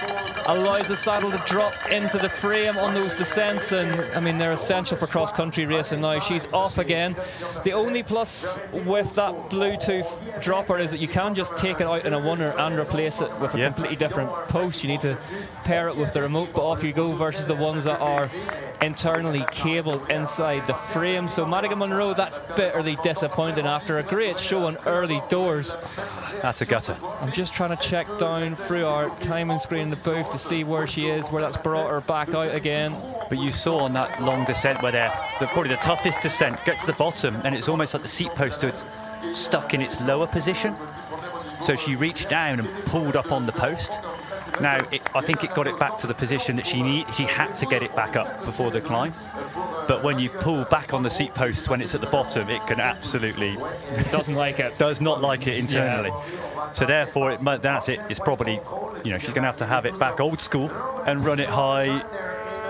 allows the saddle to drop into the frame on those descents, and I mean they're essential for cross-country racing now. She's off again. The only plus with that Bluetooth dropper is that you can just take it out in a oneer and replace it with a completely different post. You need to pair it with the remote, but off you go, versus the ones that are internally cabled inside the frame. So Madigan Monroe, that's bitterly disappointing after a great show on early doors. That's a gutter. I'm just trying to check down through our timing screen in the booth to see where she is, where that's brought her back out again. But you saw on that long descent where they're probably the toughest descent, get to the bottom, and it's almost like the seat post had stuck in its lower position. So she reached down and pulled up on the post. Now, I think it got it back to the position that she had to get it back up before the climb. But when you pull back on the seat post when it's at the bottom, it can absolutely... doesn't like it. Does not like it internally. Yeah. So therefore, that's it. It's probably, you know, she's going to have it back old school and run it high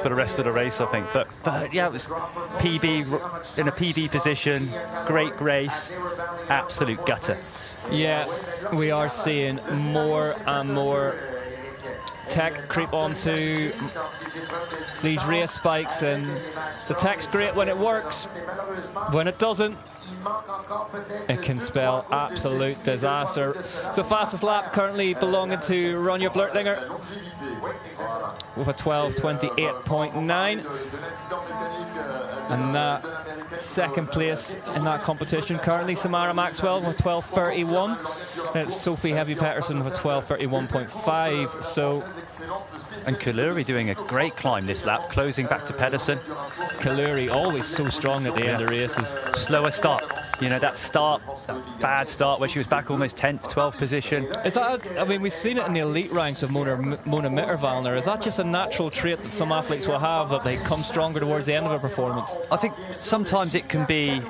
for the rest of the race, I think. But yeah, it was PB, in a PB position, great race, absolute gutter. Yeah, we are seeing more and more tech creep onto these race spikes, and the tech's great when it works. When it doesn't, it can spell absolute disaster. So fastest lap currently belonging to Ronja Blurtlinger with a 12:28.9, and that second place in that competition currently Samara Maxwell with 12:31, and it's Sophie Helly Pettersson with a 12:31.5. So, and Kaluri doing a great climb this lap, closing back to Pedersen. Kaluri always so strong at the end of races. Slower start, you know, that bad start where she was back almost 10th, 12th position. Is that, I mean, we've seen it in the elite ranks of Mona Mitterwallner. Is that just a natural trait that some athletes will have, that they come stronger towards the end of a performance? I think sometimes it can be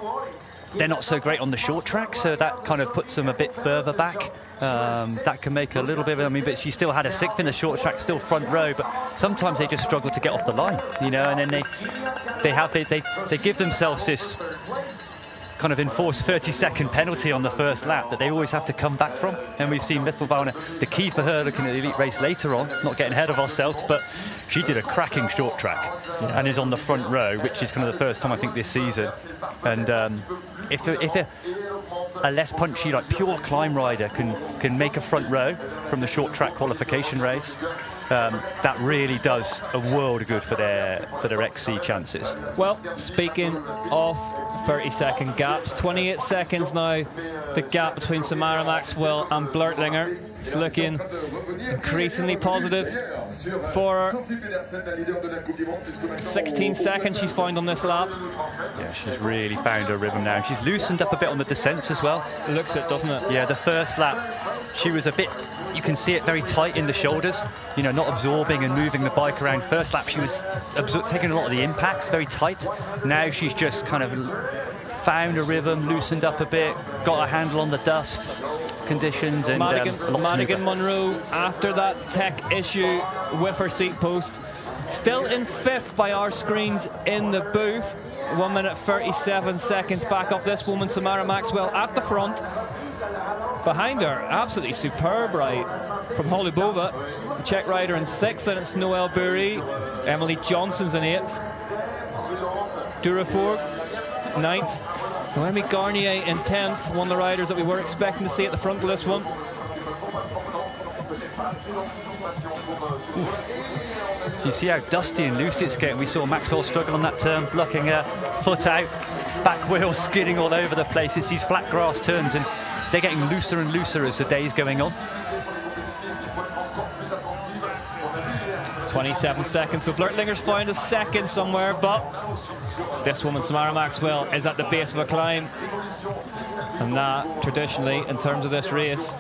they're not so great on the short track, so that kind of puts them a bit further back. That can make a little bit of, I mean, but she still had a 6th in the short track, still front row, but sometimes they just struggle to get off the line, you know, and then they give themselves this kind of enforced 30-second penalty on the first lap that they always have to come back from. And we've seen Mitterwallner, the key for her looking at the elite race later on, not getting ahead of ourselves, but she did a cracking short track and is on the front row, which is kind of the first time I think this season. And if a less punchy, like pure climb rider can make a front row from the short track qualification race, that really does a world of good for their XC chances. Well, speaking of 30-second gaps, 28 seconds now, the gap between Samara Maxwell and Blurtlinger. It's looking increasingly positive for her. 16 seconds she's found on this lap. Yeah, she's really found her rhythm now. She's loosened up a bit on the descents as well. It looks it, doesn't it? Yeah, the first lap, she was a bit, you can see it very tight in the shoulders, you know, not absorbing and moving the bike around. First lap, she was taking a lot of the impacts, very tight. Now she's just kind of found a rhythm, loosened up a bit, got a handle on the dust conditions, and Madigan Monroe, after that tech issue with her seat post, still in 5th by our screens in the booth. 1 minute 37 seconds back off this woman, Samara Maxwell, at the front. Behind her, absolutely superb ride from Holubova. Czech rider in 6th, and it's Noelle Bury. Emily Johnson's in 8th. Durafour, 9th. Noemi Garnier in 10th, one of the riders that we were expecting to see at the front of this one. Do you see how dusty and loose it's getting? We saw Maxwell struggle on that turn, blocking her foot out, back wheel skidding all over the place. It's these flat grass turns, and they're getting looser and looser as the day's going on. 27 seconds, so Blurtlinger's found a second somewhere, but this woman, Samara Maxwell, is at the base of a climb. And that, traditionally, in terms of this race,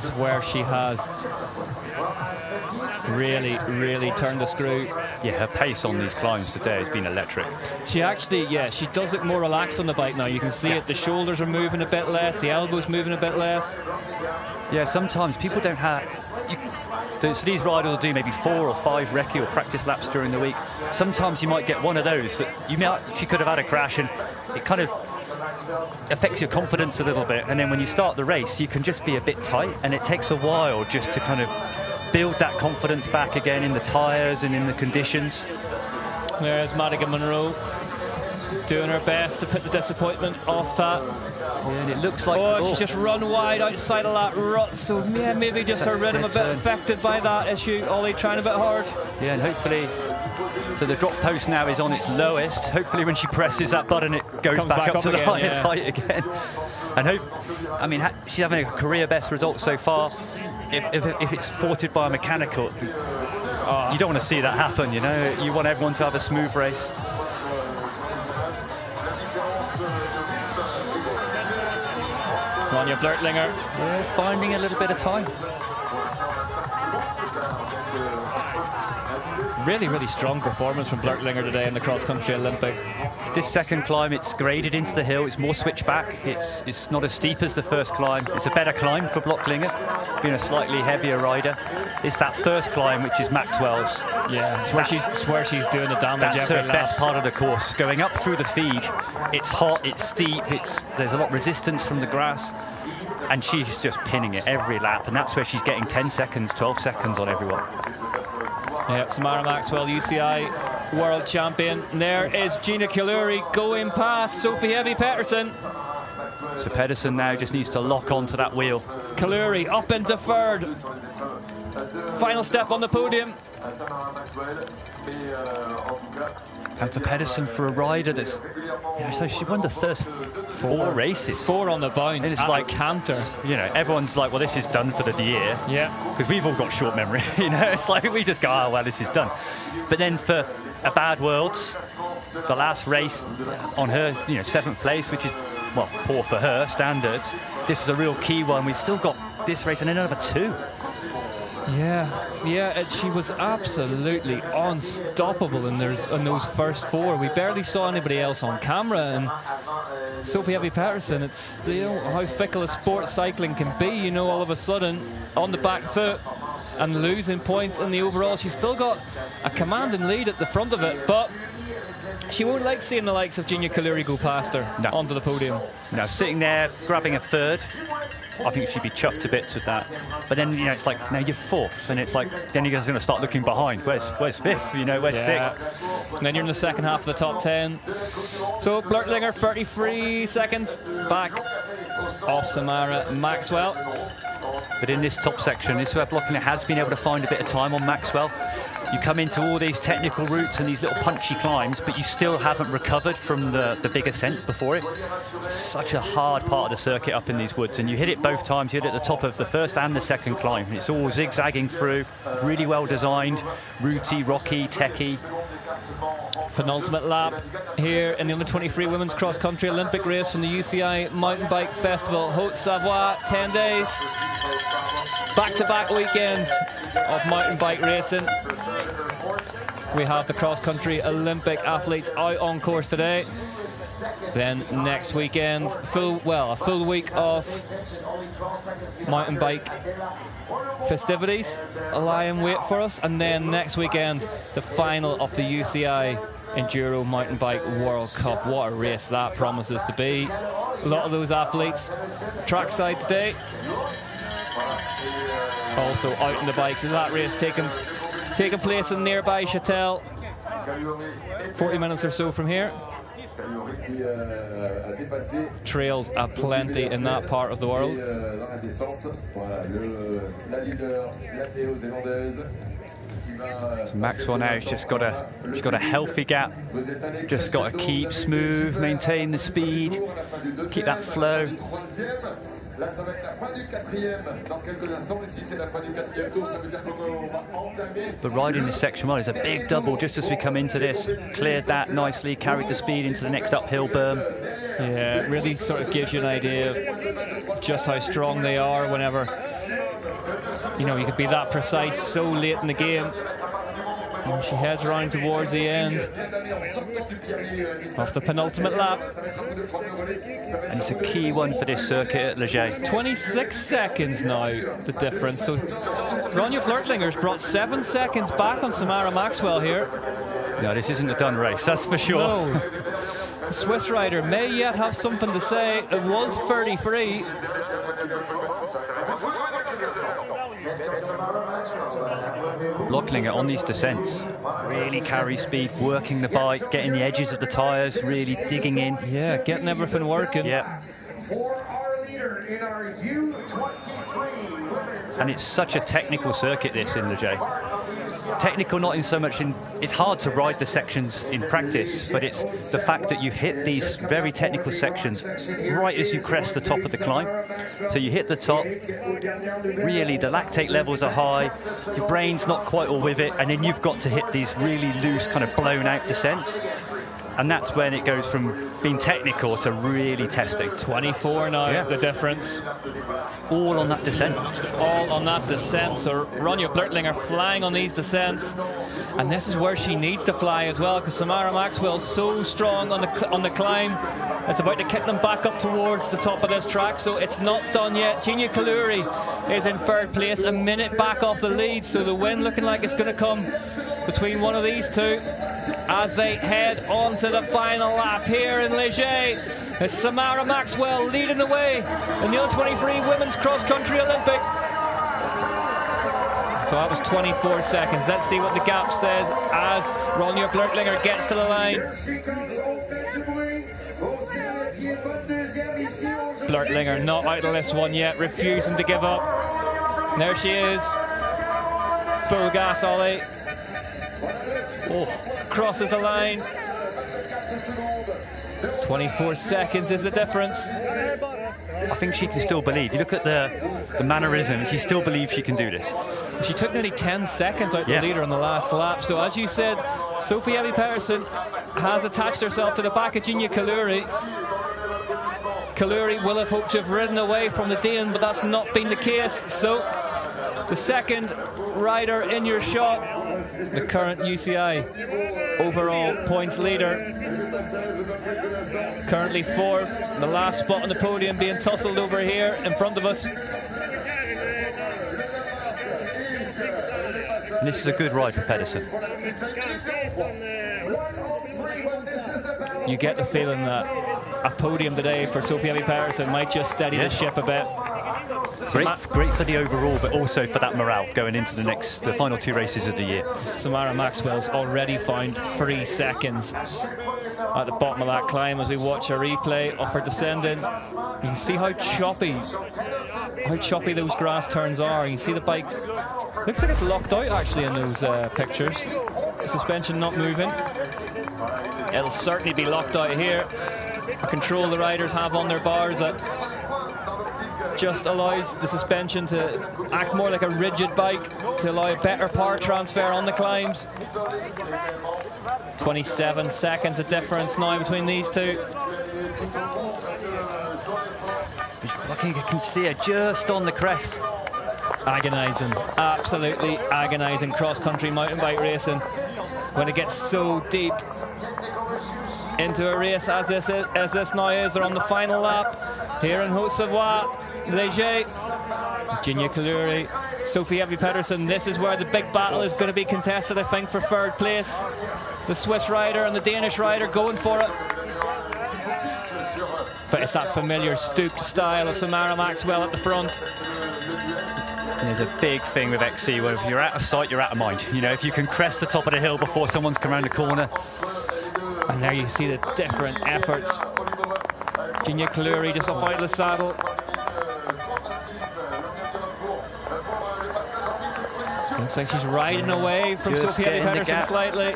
is where she has really turned the screw. Yeah, her pace on these climbs today has been electric. She actually, yeah, she does look more relaxed on the bike now. You can see it, the shoulders are moving a bit less, the elbows moving a bit less. Yeah, sometimes people don't have... so these riders will do maybe 4 or 5 recce or practice laps during the week. Sometimes you might get one of those that she could have had a crash, and it kind of affects your confidence a little bit. And then when you start the race, you can just be a bit tight, and it takes a while just to kind of build that confidence back again in the tyres and in the conditions. There's Madigan Monroe doing her best to put the disappointment off that. Yeah, and it looks like... she's just run wide outside of that rut, so yeah, maybe just her rhythm a bit affected by that issue. Ollie trying a bit hard. Yeah, and hopefully... So the drop post now is on its lowest. Hopefully when she presses that button, it goes back up to the highest height again. And she's having a career best result so far. If it's thwarted by a mechanical, you don't want to see that happen, you know. You want everyone to have a smooth race. Ronja Blurtlinger. Yeah, finding a little bit of time. Really strong performance from Blurtlinger today in the cross-country Olympic. This second climb, it's graded into the hill. It's more switchback. It's not as steep as the first climb. It's a better climb for Blurtlinger, being a slightly heavier rider. It's that first climb, which is Maxwell's. Yeah, it's where she's doing the damage. That's her best part of the course. Going up through the feed, it's hot, it's steep, there's a lot of resistance from the grass, and she's just pinning it every lap, and that's where she's getting 10 seconds, 12 seconds on everyone. Yeah, Samara Maxwell, UCI world champion. And there is Gina Killuri going past Sophie Heavy-Pettersson. So Pedersen now just needs to lock onto that wheel. Killuri up into third. Final step on the podium. And for Pedersen, for a rider that's... so she won the first 4 races. 4 on the bounce. And it's like canter. You know, everyone's like, well, this is done for the year. Yeah. Because we've all got short memory. You know, it's like we just go, oh, well, this is done. But then for a Bad Worlds, the last race on her, 7th place, which is, well, poor for her standards. This is a real key one. We've still got this race and then another 2. Yeah, she was absolutely unstoppable in those first 4. We barely saw anybody else on camera, and Sophie Heavy-Pettersson, it's still how fickle a sport cycling can be, all of a sudden on the back foot and losing points in the overall. She's still got a commanding lead at the front of it, but she won't like seeing the likes of Gina Killuri go past her onto the podium. Now, sitting there, grabbing a 3rd, I think she'd be chuffed to bits with that. But then, it's like, now you're 4th, and it's like, then you're going to start looking behind. Where's 5th? Where's 6th? And then you're in the second half of the top 10. So Blurtlinger, 33 seconds back off Samara Maxwell. But in this top section, this is where Blurtlinger has been able to find a bit of time on Maxwell. You come into all these technical routes and these little punchy climbs, but you still haven't recovered from the big ascent before it. It's such a hard part of the circuit up in these woods, and you hit it both times. You hit it at the top of the first and the second climb. It's all zigzagging through, really well designed, rooty, rocky, techy. Penultimate lap here in the Under-23 Women's Cross Country Olympic race from the UCI Mountain Bike Festival, Haute-Savoie, 10 days. Back-to-back weekends of mountain bike racing. We have the cross-country Olympic athletes out on course today. Then next weekend, a full week of mountain bike festivities lie in wait for us. And then next weekend, the final of the UCI Enduro Mountain Bike World Cup. What a race that promises to be. A lot of those athletes trackside today. Also out on the bikes in that race taking place in nearby Châtel. 40 minutes or so from here. Trails aplenty in that part of the world. So Maxwell now has just got a healthy gap. Just got to keep smooth, maintain the speed, keep that flow. But riding this section well is a big double just as we come into this. Cleared that nicely, carried the speed into the next uphill berm. Yeah, it really sort of gives you an idea of just how strong they are whenever, you know, you could be that precise so late in the game. And she heads around towards the end of the penultimate lap. And it's a key one for this circuit at Leger. 26 seconds now, the difference. So Ronja Blurtlinger's brought 7 seconds back on Samara Maxwell here. No, this isn't a done race, that's for sure. No. The Swiss rider may yet have something to say. It was 33. Blurtlinger on these descents really carries speed, working the bike, getting the edges of the tyres, really digging in. Yeah, getting everything working. Yeah. For our leader in our U23 And it's such a technical circuit, this, in Leger. Technical not in so much in, it's hard to ride the sections in practice, but it's the fact that you hit these very technical sections right as you crest the top of the climb. So you hit the top, really the lactate levels are high, your brain's not quite all with it, and then you've got to hit these really loose, kind of blown out descents. And that's when it goes from being technical to really testing. 24 now, Yeah. the difference. All on that descent. All on that descent. So Ronja Blurtlinger flying on these descents. And this is where she needs to fly as well, because Samara Maxwell's so strong on the climb. It's about to kick them back up towards the top of this track, so it's not done yet. Gina Kaluri is in third place, a minute back off the lead, so the win looking like it's going to come between one of these two as they head on to the final lap here in Leger. It's Samara Maxwell leading the way in the U23 Women's Cross Country Olympic. So that was 24 seconds. Let's see what the gap says as Ronja Blurtlinger gets to the line. Blurtlinger not out of this one yet, refusing to give up. There she is. Full gas ollie. Oh, crosses the line. 24 seconds is the difference. I think she can still believe. You look at the mannerism, she still believes she can do this. She took nearly 10 seconds out the leader on the last lap. So as you said, Sophie Evi Pettersson has attached herself to the back of Gina Kaluri. Kaluri will have hoped to have ridden away from the Dane, but that's not been the case. So the second rider in your shot, the current UCI overall points leader, currently fourth, the last spot on the podium being tussled over here in front of us. And this is a good ride for Pedersen. You get the feeling that a podium today for Sophie Evi Pettersson might just steady the ship a bit. Great for the overall, but also for that morale going into the final two races of the year. Samara Maxwell's already found 3 seconds at the bottom of that climb as we watch a replay of her descending. You can see how choppy those grass turns are. You can see the bike looks like it's locked out actually in those pictures. The suspension not moving. It'll certainly be locked out here. A control the riders have on their bars that just allows the suspension to act more like a rigid bike to allow a better power transfer on the climbs. 27 seconds of difference now between these two. You can see her just on the crest. Agonising, absolutely agonising cross-country mountain bike racing when it gets so deep into a race as this now is. They're on the final lap here in Haute-Savoie, Leger. Gina Kaluri, Sophie Evi Pettersson. This is where the big battle is going to be contested, I think, for third place. The Swiss rider and the Danish rider going for it. But it's that familiar stooped style of Samara Maxwell at the front. And there's a big thing with XC, where if you're out of sight, you're out of mind. You know, if you can crest the top of the hill before someone's come around the corner. And there you see the different efforts. Gina Kaluri just up out of the saddle. Looks like she's riding away from Just Sophie Pedersen slightly.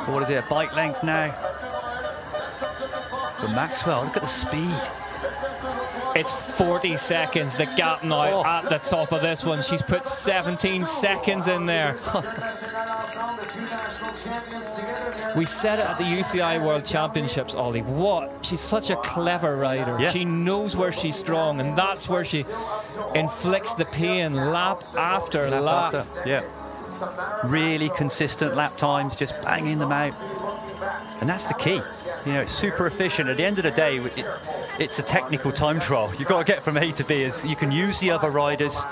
What is it, a bike length now? But Maxwell, look at the speed. It's 40 seconds, the gap now at the top of this one. She's put 17 seconds in there. We said it at the UCI World Championships, Ollie. She's such a clever rider. Yeah. She knows where she's strong, and that's where she inflicts the pain lap after lap. Yeah. Really consistent lap times, just banging them out. And that's the key. You know, it's super efficient. At the end of the day, it's a technical time trial. You've got to get from A to B. As you can use the other riders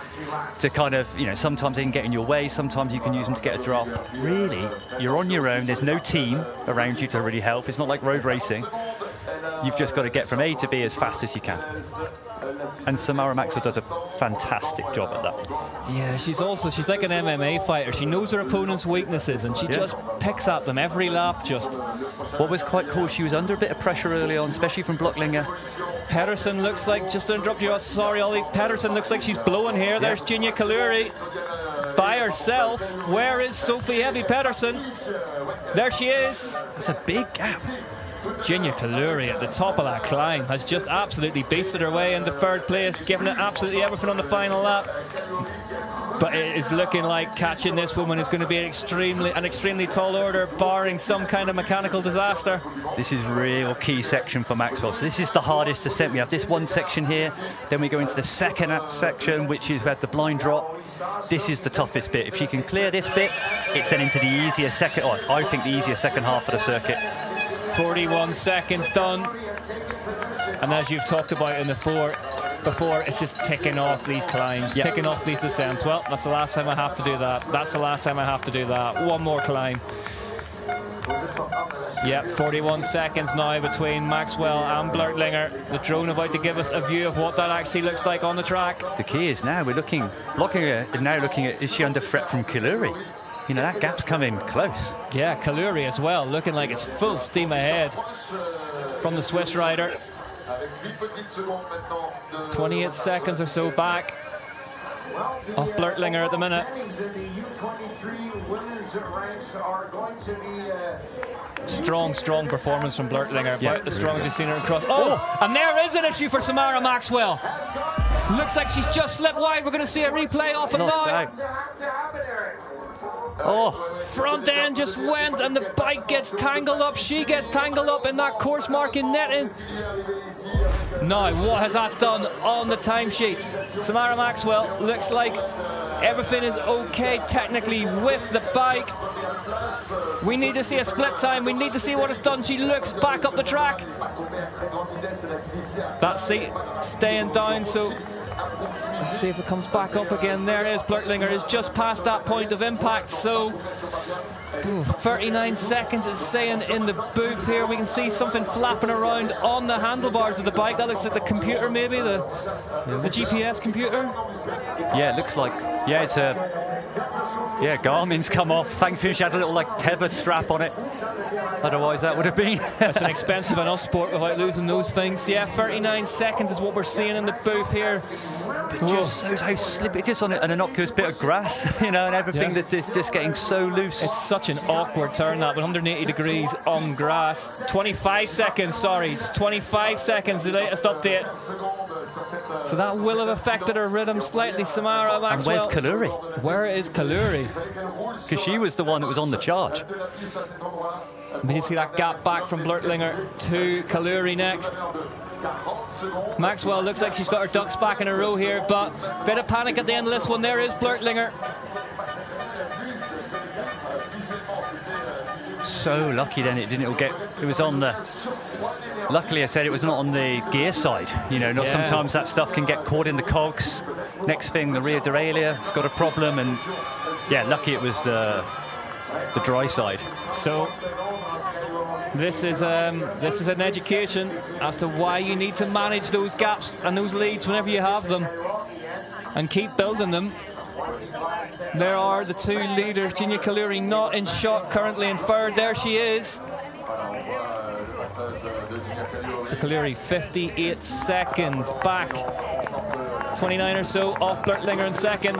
to kind of, you know, sometimes they can get in your way, sometimes you can use them to get a drop. Really, you're on your own. There's no team around you to really help. It's not like road racing. You've just got to get from A to B as fast as you can. And Samara Maxwell does a fantastic job at that. Yeah, she's like an MMA fighter. She knows her opponent's weaknesses, and she just picks at them every lap. What was quite cool, she was under a bit of pressure early on, especially from Blocklinger. Pedersen looks like, just to interrupt you, sorry Ollie, Pedersen looks like she's blowing here. Yeah. There's Gina Kaluri by herself. Where is Sophie Pedersen? There she is. It's a big gap. Gina Kaluri at the top of that climb has just absolutely beasted her way into third place, giving it absolutely everything on the final lap. But it is looking like catching this woman is going to be an extremely tall order, barring some kind of mechanical disaster. This is real key section for Maxwell. So this is the hardest descent. We have this one section here, then we go into the second section, which is where the blind drop. This is the toughest bit. If she can clear this bit, it's then into the easier second, I think the easier second half of the circuit. 41 seconds done. And as you've talked about in the before, it's just ticking off these climbs, ticking off these descents. Well, that's the last time I have to do that. That's the last time I have to do that. One more climb. Yep, 41 seconds now between Maxwell and Blurtlinger. The drone about to give us a view of what that actually looks like on the track. The key is now we're looking at, is she under threat from Kaluri? You know, that gap's coming close. Yeah, Kaluri as well, looking like it's full steam ahead from the Swiss rider. 28 seconds or so back off Blurtlinger at the minute. Strong performance from Blurtlinger. About the strongest we've seen her across. And there is an issue for Samara Maxwell. Looks like she's just slipped wide. We're going to see a replay off it now. Front end just went, and the bike gets tangled up. She gets tangled up in that course marking netting. Now, what has that done on the timesheets? Samara Maxwell looks like everything is okay technically with the bike. We need to see a split time. We need to see what it's done. She looks back up the track. That seat staying down, so let's see if it comes back up again. There it is. Blurtlinger is just past that point of impact, so 39 seconds is saying in the booth here. We can see something flapping around on the handlebars of the bike. That looks like the computer, maybe the GPS computer. Yeah, it looks like, it's a, Garmin's come off. Thankfully she had a little like tethered strap on it. Otherwise that would have been. It's an expensive enough sport without losing those things. Yeah, 39 seconds is what we're seeing in the booth here. It just shows how slippy, just on an innocuous bit of grass, you know, and everything that is just getting so loose. It's such an awkward turn, that 180 degrees on grass. 25 seconds, sorry, it's 25 seconds, the latest update. So that will have affected her rhythm slightly. Samara Maxwell. And where's Kaluri? Where is Kaluri? Because she was the one that was on the charge. We can see that gap back from Blurtlinger to Kaluri next. Maxwell looks like she's got her ducks back in a row here, but bit of panic at the end of this one. There is Blurtlinger. So lucky then it was on the, luckily I said it was not on the gear side. You know, sometimes that stuff can get caught in the cogs. Next thing, the rear derailleur has got a problem, and lucky it was the the dry side. So this is an education as to why you need to manage those gaps and those leads whenever you have them, and keep building them. There are the two leaders. Ginia Kaluri not in shot, currently in third. There she is. So Kaluri 58 seconds back, 29 or so off Blurtlinger in second.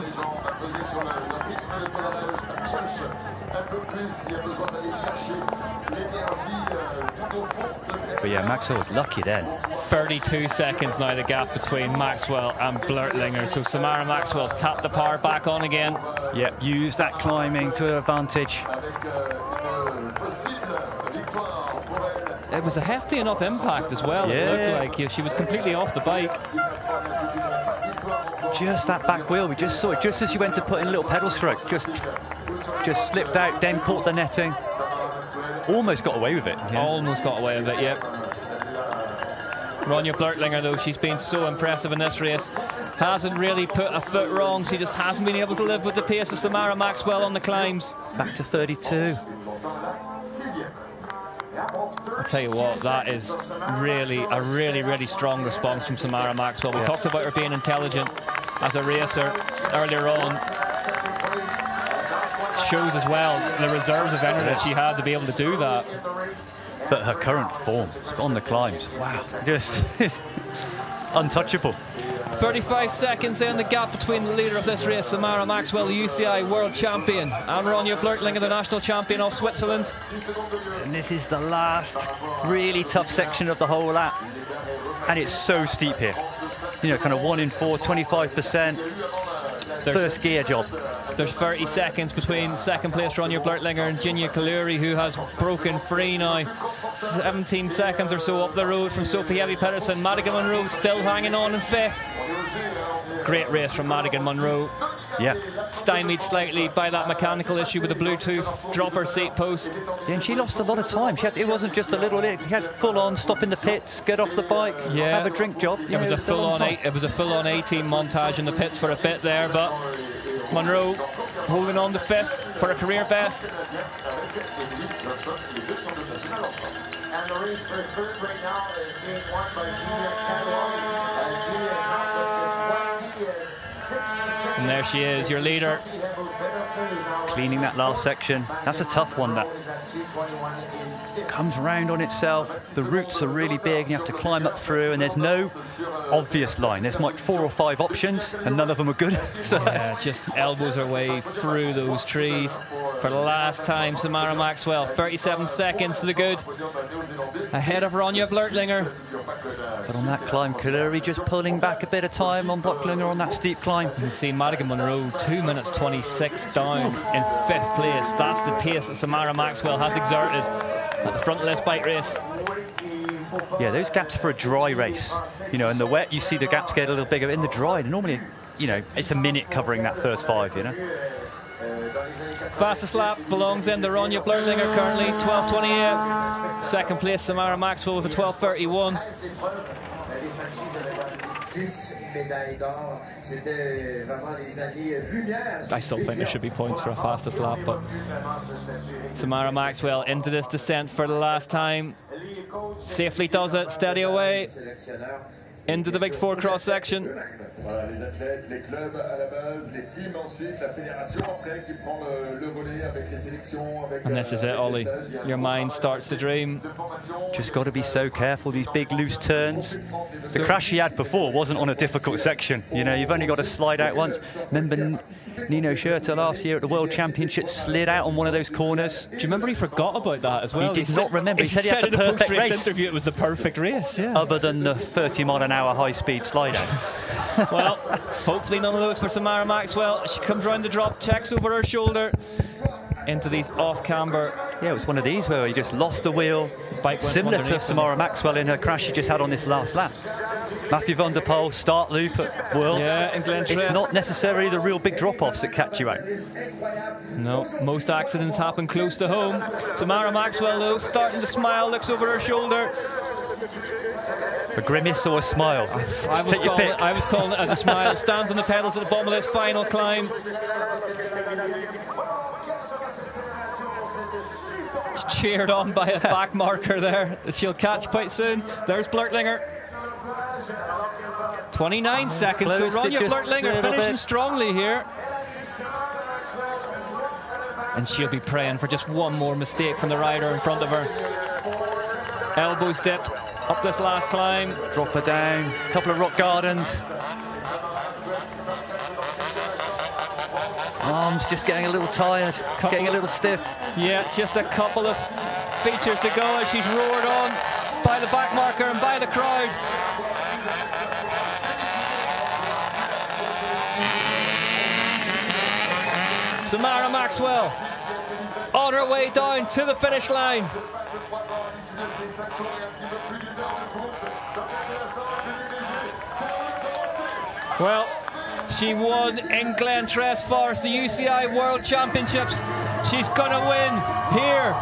But yeah, Maxwell was lucky then. 32 seconds now the gap between Maxwell and Blurtlinger. So Samara Maxwell's tapped the power back on again. Yep, used that climbing to her advantage. It was a hefty enough impact as well. Yeah. It looked like, yeah, she was completely off the bike. Just that back wheel, we just saw it just as she went to put in a little pedal stroke. Just slipped out, then caught the netting. Almost got away with it. Yeah. Almost got away with it, yep. Ronja Blurtlinger, though, she's been so impressive in this race. Hasn't really put a foot wrong. She just hasn't been able to live with the pace of Samara Maxwell on the climbs. Back to 32. I'll tell you what, that is really a really strong response from Samara Maxwell. We talked about her being intelligent as a racer earlier on. Shows as well the reserves of energy that she had to be able to do that. But her current form on the climbs, wow, just untouchable. 35 seconds in the gap between the leader of this race, Samara Maxwell, the UCI world champion, and Ronja Blurtlinger, the national champion of Switzerland. And this is the last really tough section of the whole lap. And it's so steep here. You know, kind of 1 in 4, 25%. First gear job. There's 30 seconds between second place Ronja Blurtlinger and Ginia Kaluri, who has broken free now. 17 seconds or so up the road from Sophie Heavy-Pettersson. Madigan Monroe still hanging on in fifth. Great race from Madigan Monroe. Yeah. Stymied slightly by that mechanical issue with the Bluetooth dropper seat post. Yeah, and she lost a lot of time. It wasn't just a little bit. She had full on stop in the pits, get off the bike, have a drink job. It was a full-on 18 montage in the pits for a bit there, but Monroe holding on to fifth for a career best. And the race for third right now is being won by Ginia Kaluri. And there she is, your leader. Cleaning that last section. That's a tough one, that. Comes round on itself. The roots are really big and you have to climb up through, and there's no obvious line. There's like 4 or 5 options and none of them are good. So yeah, just elbows her way through those trees. For the last time, Samara Maxwell, 37 seconds to the good. Ahead of Ronja Blurtlinger. But on that climb, Kaluri just pulling back a bit of time on Blurtlinger on that steep climb. You can see Madigan Monroe 2 minutes 26 down in fifth place. That's the pace that Samara Maxwell has exerted at the front of this bike race. Yeah, those gaps for a dry race. You know, in the wet, you see the gaps get a little bigger. In the dry, normally, you know, it's a minute covering that first 5, you know. Fastest lap belongs in to Ronja Blurtlinger currently, 12:28. Second place, Samara Maxwell with a 12:31. I still think there should be points for a fastest lap, but Samara Maxwell into this descent for the last time. Safely does it, steady away. Into the big 4 cross section. And this is it, Ollie. Your mind starts to dream. Just got to be so careful, these big loose turns. The crash she had before wasn't on a difficult section. You know, you've only got to slide out once. Remember Nino Schurter last year at the World Championship slid out on one of those corners? Do you remember he forgot about that as well? He did not remember. He said he had the perfect in the race. interview it was the perfect race, yeah. Other than the 30-mile-an-hour high-speed slide out. Well, hopefully none of those for Samara Maxwell. She comes round the drop, checks over her shoulder into these off-camber. Yeah, it was one of these where he just lost the wheel. Bike similar to Samara Maxwell in her crash she just had on this last lap. Matthew van der Poel, start loop at Worlds. Yeah, in Glen It's not necessarily the real big drop-offs that catch you out. No, most accidents happen close to home. Samara Maxwell, though, starting to smile, looks over her shoulder. A grimace or a smile? I was calling it as a smile. Stands on the pedals at the bottom of this final climb. much cheered on by a back marker there that she'll catch quite soon. There's Blurtlinger. 29 seconds, so Ronja Blurtlinger finishing strongly here. And she'll be praying for just one more mistake from the rider in front of her. Elbows dipped up this last climb. Drop her down, a couple of rock gardens. Arms just getting a little tired, getting a little stiff. Yeah, just a couple of features to go as she's roared on by the back marker and by the crowd. Samara Maxwell on her way down to the finish line. Well, she won in Glentress Forest, the UCI World Championships. She's gonna win here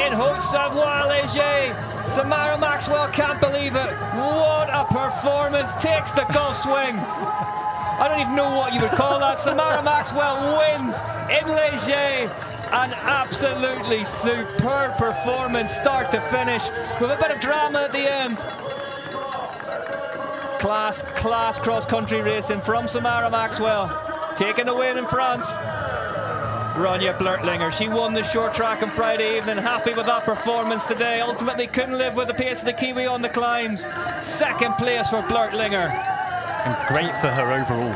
in Haute-Savoie-Léger. Samara Maxwell can't believe it. What a performance, takes the Gulf swing. I don't even know what you would call that. Samara Maxwell wins in Léger. An absolutely superb performance, start to finish, with a bit of drama at the end. Class cross-country racing from Samara Maxwell, taking the win in France. Ronja Blurtlinger, she won the short track on Friday evening, happy with that performance today. Ultimately couldn't live with the pace of the Kiwi on the climbs. Second place for Blurtlinger. And great for her overall.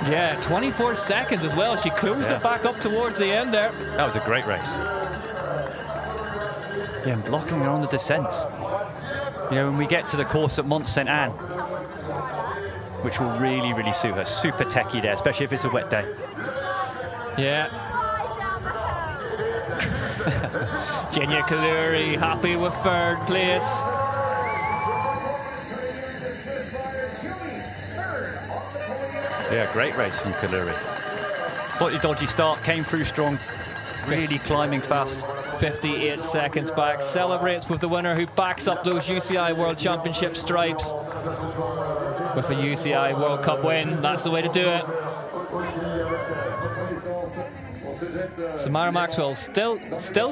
Yeah, 24 seconds as well. She closed it back up towards the end there. That was a great race. Yeah, and blocking her on the descents. You know, when we get to the course at Mont Saint Anne, which will really, really suit her. Super techie there, especially if it's a wet day. Yeah. Genya Kaluri happy with third place. Yeah, great race from Kaluri. Slightly dodgy start, came through strong, really climbing fast. 58 seconds back, celebrates with the winner who backs up those UCI World Championship stripes. With a UCI World Cup win, that's the way to do it. Samara Maxwell still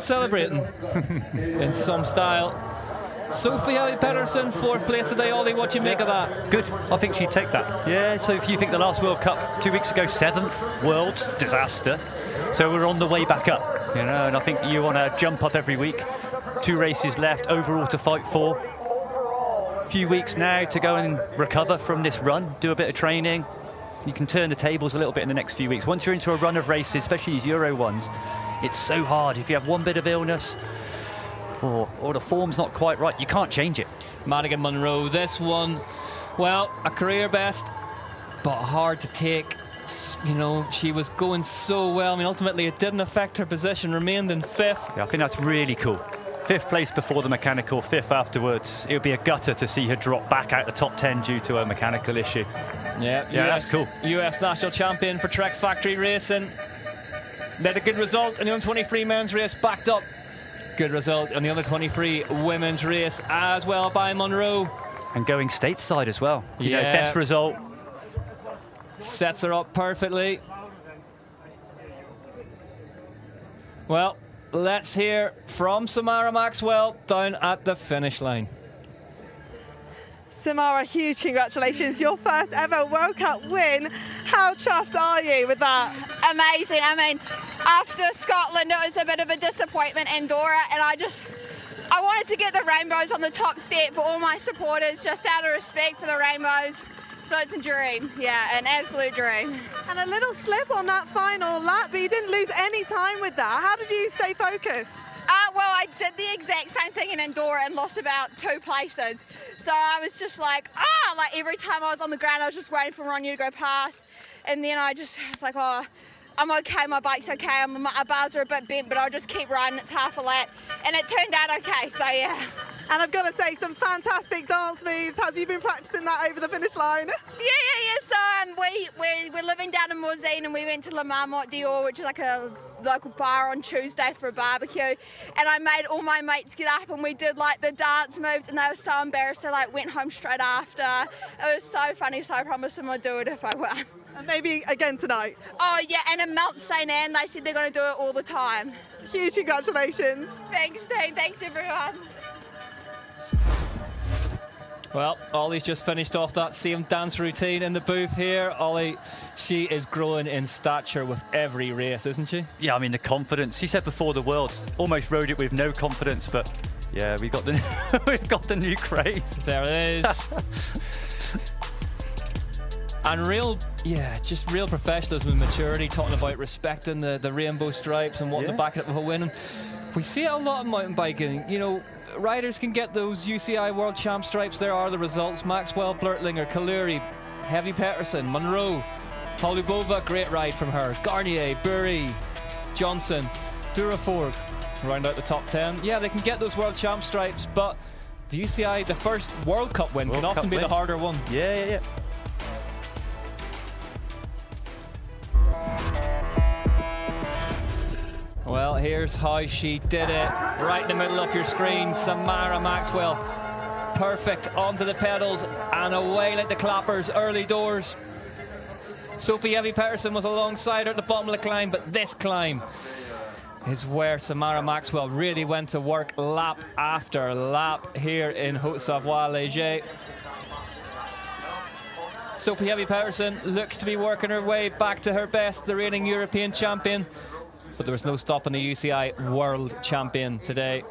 celebrating in some style. Sophie Ellie Pedersen, fourth place today. Ollie, what do you make of that? Good, I think she'd take that. Yeah, so if you think the last World Cup 2 weeks ago, 7th world, disaster. So we're on the way back up, you know, and I think you want to jump up every week. 2 races left, overall to fight for. A few weeks now to go and recover from this run, do a bit of training. You can turn the tables a little bit in the next few weeks. Once you're into a run of races, especially these Euro ones, it's so hard. If you have one bit of illness or the form's not quite right, you can't change it. Madigan Monroe, this one, well, a career best, but hard to take. You know, she was going so well. I mean, ultimately it didn't affect her position, remained in 5th. Yeah, I think that's really cool. 5th place before the mechanical, 5th afterwards. It would be a gutter to see her drop back out the top 10 due to a mechanical issue. Yeah, that's cool. US national champion for Trek Factory Racing. Made a good result in the under-23 men's race, backed up. Good result in the under-23 women's race as well by Monroe. And going stateside as well. You know, Yeah. best result. Sets her up perfectly. Well, let's hear from Samara Maxwell down at the finish line. Samara, huge congratulations. Your first ever World Cup win. How chuffed are you with that? Amazing. I mean, after Scotland, it was a bit of a disappointment in Dora, and I wanted to get the rainbows on the top step for all my supporters, just out of respect for the rainbows. So it's a dream, yeah, an absolute dream. And a little slip on that final lap, but you didn't lose any time with that. How did you stay focused? Well, I did the exact same thing in Enduro and lost about 2 places. So I was just like, like every time I was on the ground, I was just waiting for Ronja to go past. And then I was like, oh, I'm okay, my bike's okay, my bars are a bit bent, but I'll just keep riding, it's half a lap. And it turned out okay, so yeah. And I've got to say, some fantastic dance moves. Have you been practicing that over the finish line? Yeah. So we're living down in Morzine, and we went to La Marmotte d'Or, which is like a local bar on Tuesday for a barbecue, and I made all my mates get up and we did like the dance moves, and they were so embarrassed they like went home straight after. It was so funny, so I promised them I'd do it if I won. And maybe again tonight. Oh yeah, and in Mount St. Anne they said they're going to do it all the time. Huge congratulations. Thanks team, thanks everyone. Well, Ollie's just finished off that same dance routine in the booth here. Ollie, she is growing in stature with every race, isn't she? Yeah, I mean, the confidence. She said before the Worlds, almost rode it with no confidence, but yeah, we got the we've got the new craze. There it is. And just real professionalism and maturity, talking about respecting the rainbow stripes and wanting to back it up with a win. And we see it a lot in mountain biking. You know, riders can get those UCI World Champ stripes. There are the results. Maxwell, Blurtlinger, Kaluri, Heavy Pettersson, Monroe, Holubova, great ride from her. Garnier, Burry, Johnson, Durafork, round out the top 10. Yeah, they can get those World Champ stripes, but the UCI, the first World Cup win, can often be the harder one. Yeah. Well, here's how she did it. Right in the middle of your screen, Samara Maxwell. Perfect onto the pedals and away like the clappers, early doors. Sophie Heavy Pettersson was alongside her at the bottom of the climb, but this climb is where Samara Maxwell really went to work lap after lap here in Haute-Savoie-Léger. Sophie Heavy Pettersson looks to be working her way back to her best, the reigning European champion. But there was no stopping the UCI World Champion today.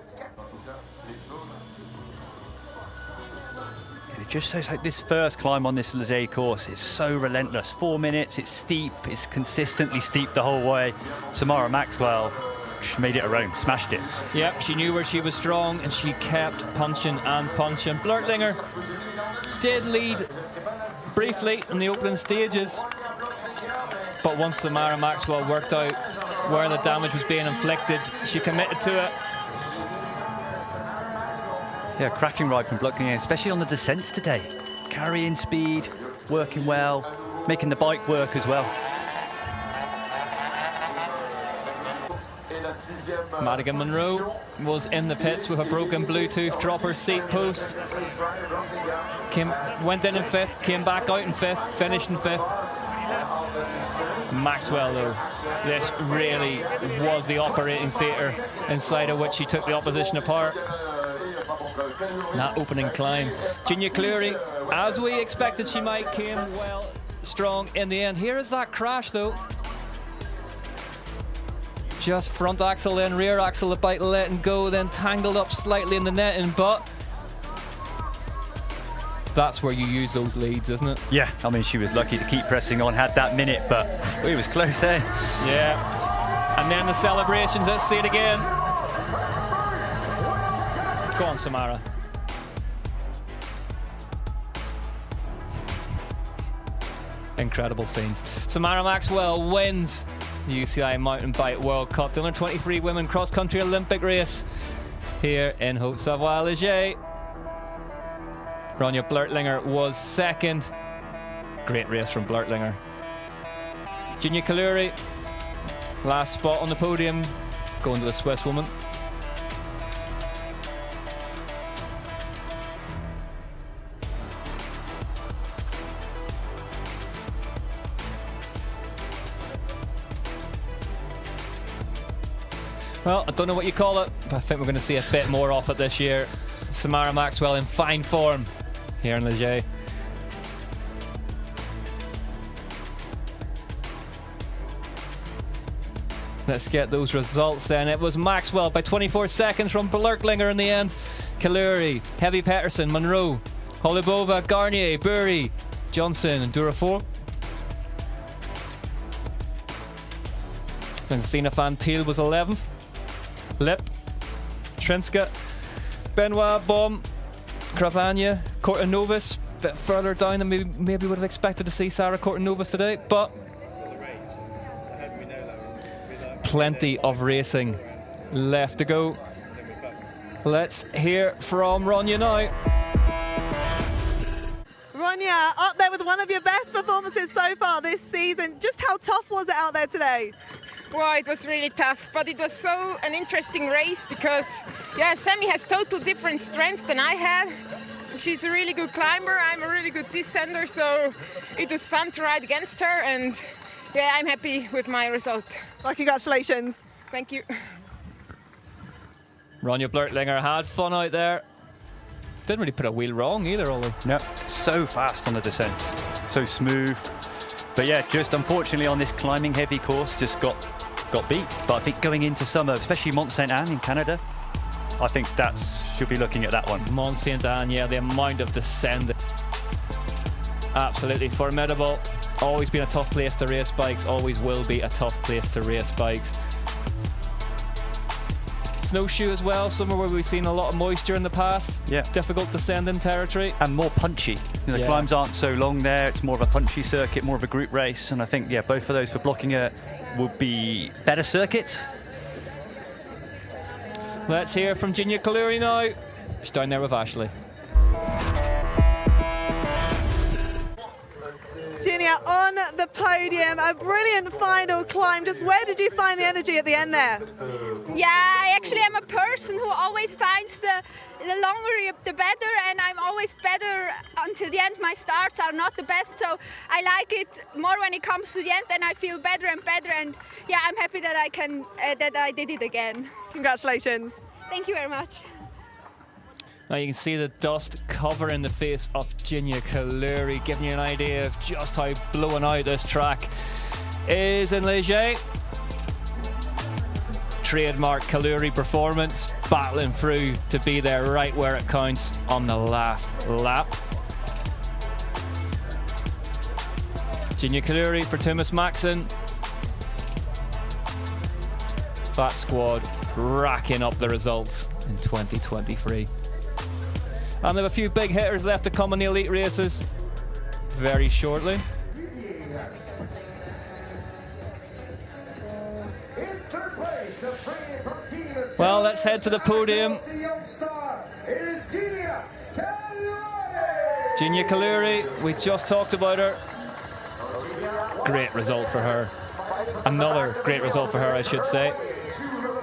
It just shows like this first climb on this Léger course is so relentless. 4 minutes, it's steep, it's consistently steep the whole way. Samara Maxwell, she made it her own, smashed it. Yep, she knew where she was strong and she kept punching and punching. Blurtlinger did lead briefly in the opening stages, but once Samara Maxwell worked out where the damage was being inflicted, she committed to it. Yeah, cracking ride from Blurtlinger, especially on the descents today. Carrying speed, working well, making the bike work as well. Madigan Monroe was in the pits with a broken Bluetooth dropper seat post. Went in 5th, came back out in 5th, finished in 5th. Maxwell, though, this really was the operating theatre inside of which she took the opposition apart. That opening climb. Ginia Cleary, as we expected she might, came well strong in the end. Here is that crash, though. Just front axle, then rear axle, the bike letting go, then tangled up slightly in the netting, but that's where you use those leads, isn't it? Yeah, I mean, she was lucky to keep pressing on, had that minute, but it was close, eh? Yeah. And then the celebrations, let's see it again. Go on, Samara. Incredible scenes. Samara Maxwell wins the UCI Mountain Bike World Cup, the under-23 women cross-country Olympic race here in Haute-Savoie-Léger. Ronja Blurtlinger was second. Great race from Blurtlinger. Ginia Kaluri, last spot on the podium, going to the Swiss woman. Well, I don't know what you call it, but I think we're going to see a bit more of it this year. Samara Maxwell in fine form here in Léger. Let's get those results then. It was Maxwell by 24 seconds from Blurtlinger in the end. Kaluri, Heavy Pettersson, Monroe, Holubova, Garnier, Burry, Johnson and Durafork. And Sina Van Thiel was 11th. Lip, Trinska, Benoit, Baum, Cravagna, Cortinovis, a bit further down than maybe would have expected to see Sarah Cortinovis today, but plenty of racing left to go. Let's hear from Ronja now. Ronja, up there with one of your best performances so far this season. Just how tough was it out there today? Well, it was really tough, but it was so an interesting race because, yeah, Sammy has total different strengths than I have. She's a really good climber, I'm a really good descender, so it was fun to ride against her, and yeah, I'm happy with my result. Well, congratulations. Thank you. Ronja Blurtlinger had fun out there. Didn't really put a wheel wrong either, Ollie. No, so fast on the descent, so smooth. But yeah, just unfortunately on this climbing heavy course, just got beat. But I think going into summer, especially Mont Saint Anne in Canada, I think she'll be looking at that one. Mont Saint Anne, yeah, the amount of descending. Absolutely formidable. Always been a tough place to race bikes, always will be a tough place to race bikes. Snowshoe as well, somewhere where we've seen a lot of moisture in the past. Yeah. Difficult descending territory. And more punchy. The climbs aren't so long there, it's more of a punchy circuit, more of a group race, and I think, yeah, both of those for blocking it would be better circuit. Let's hear from Ginia Kaluri now. She's down there with Ashley. Ginia on the podium, a brilliant final climb. Just where did you find the energy at the end there? Yeah, I actually am a person who always finds the longer the better, and I'm always better until the end. My starts are not the best, so I like it more when it comes to the end, and I feel better and better. And yeah, I'm happy that I did it again. Congratulations. Thank you very much. Now you can see the dust covering the face of Ginia Kaluri, giving you an idea of just how blowing out this track is in Ligier. Trademark Kaluri performance, battling through to be there right where it counts on the last lap. Ginia Kaluri for Thomas Maxson. That squad racking up the results in 2023. And they have a few big hitters left to come in the elite races very shortly. Well, let's head to the podium. Ginia Kaluri, we just talked about her. Great result for her. Another great result for her, I should say.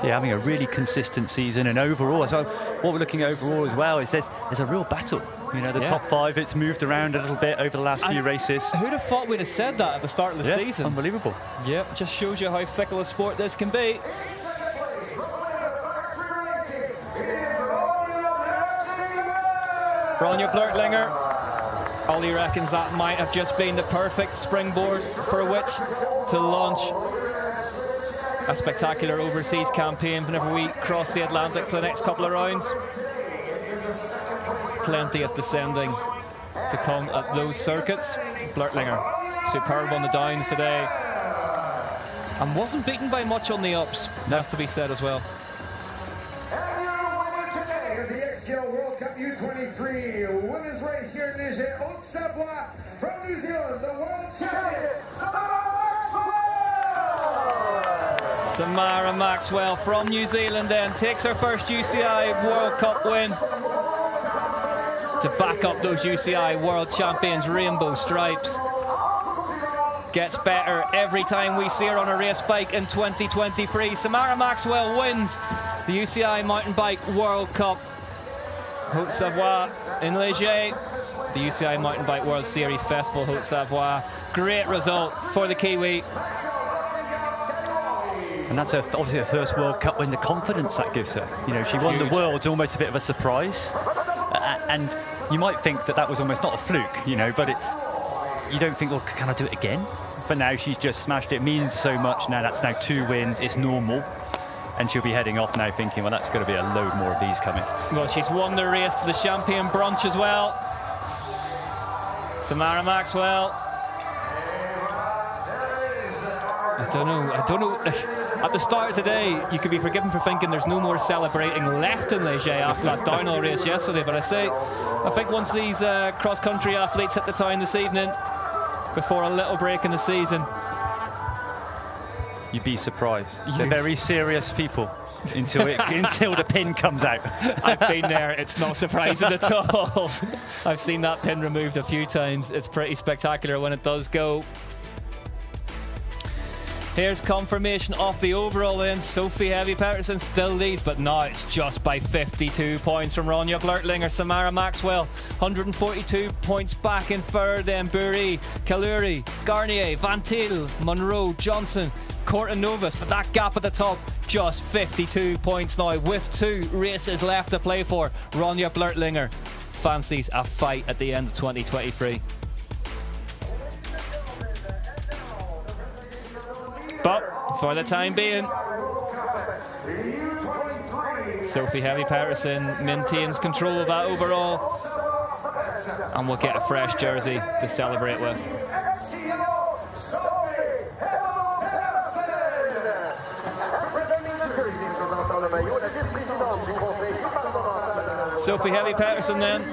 Yeah, having a really consistent season, and overall, so what we're looking at overall as well is there's a real battle. You know, the top five, it's moved around a little bit over the last few races. Who'd have thought we'd have said that at the start of the season? Unbelievable. Yep, just shows you how fickle a sport this can be. Ronja Blurtlinger. Ollie reckons that might have just been the perfect springboard for which to launch a spectacular overseas campaign whenever we cross the Atlantic for the next couple of rounds. Plenty of descending to come at those circuits. Blurtlinger, superb on the downs today. And wasn't beaten by much on the ups, has to be said as well. And your winner today of the XCO World Cup U23 women's race here in Ligier, Haute-Savoie, from New Zealand, the world champion, Samara Maxwell from New Zealand then takes her first UCI World Cup win to back up those UCI World Champions rainbow stripes. Gets better every time we see her on a race bike in 2023. Samara Maxwell wins the UCI Mountain Bike World Cup Haute-Savoie in Ligier, the UCI Mountain Bike World Series Festival Haute-Savoie. Great result for the Kiwi. And that's obviously her first World Cup win, the confidence that gives her. You know, she won the World's almost a bit of a surprise. And you might think that was almost not a fluke, you know, but you don't think, well, can I do it again? But now she's just smashed it. It means so much now. That's now 2 wins. It's normal. And she'll be heading off now thinking, well, that's going to be a load more of these coming. Well, she's won the race to the Champion Brunch as well. Samara Maxwell. I don't know. At the start of today, you could be forgiven for thinking there's no more celebrating left in Ligier after that downhill race yesterday. But I think once these cross-country athletes hit the town this evening, before a little break in the season, you'd be surprised. They're very serious people until the pin comes out. I've been there. It's not surprising at all. I've seen that pin removed a few times. It's pretty spectacular when it does go. Here's confirmation of the overall then. Sophie Heavy Pettersson still leads, but now it's just by 52 points from Ronja Blurtlinger. Samara Maxwell, 142 points back in third. Then Burry, Kaluri, Garnier, Van Til, Monroe, Johnson, Corton Novus. But that gap at the top, just 52 points now with 2 races left to play for. Ronja Blurtlinger fancies a fight at the end of 2023. But for the time being, Sophie Heavy Pettersson maintains control of that overall, and we'll get a fresh jersey to celebrate with. Sophie Heavy Pettersson then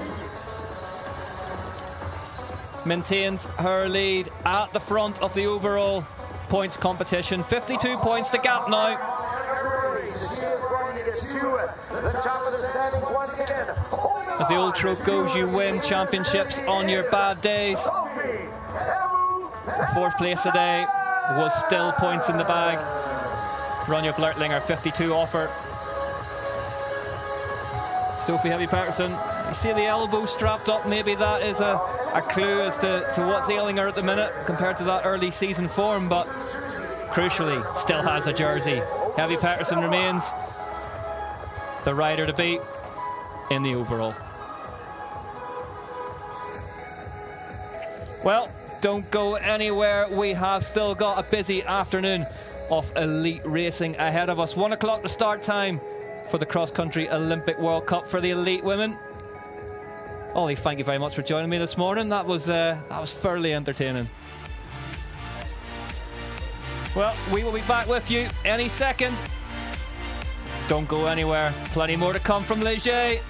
maintains her lead at the front of the overall points competition. 52 points to gap now. As the old trope goes, you win championships on your bad days. Fourth place today was still points in the bag. Ronja Blurtlinger, 52 offer. Sophie Heavy Pettersson, you see the elbow strapped up. Maybe that is a clue as to what's ailing her at the minute compared to that early season form, but crucially still has a jersey. Heavy Pettersson remains the rider to beat in the overall. Well, don't go anywhere. We have still got a busy afternoon of elite racing ahead of us. 1 o'clock the start time for the cross-country Olympic World Cup for the elite women. Ollie, thank you very much for joining me this morning. That was fairly entertaining. Well, we will be back with you any second. Don't go anywhere. Plenty more to come from Ligier.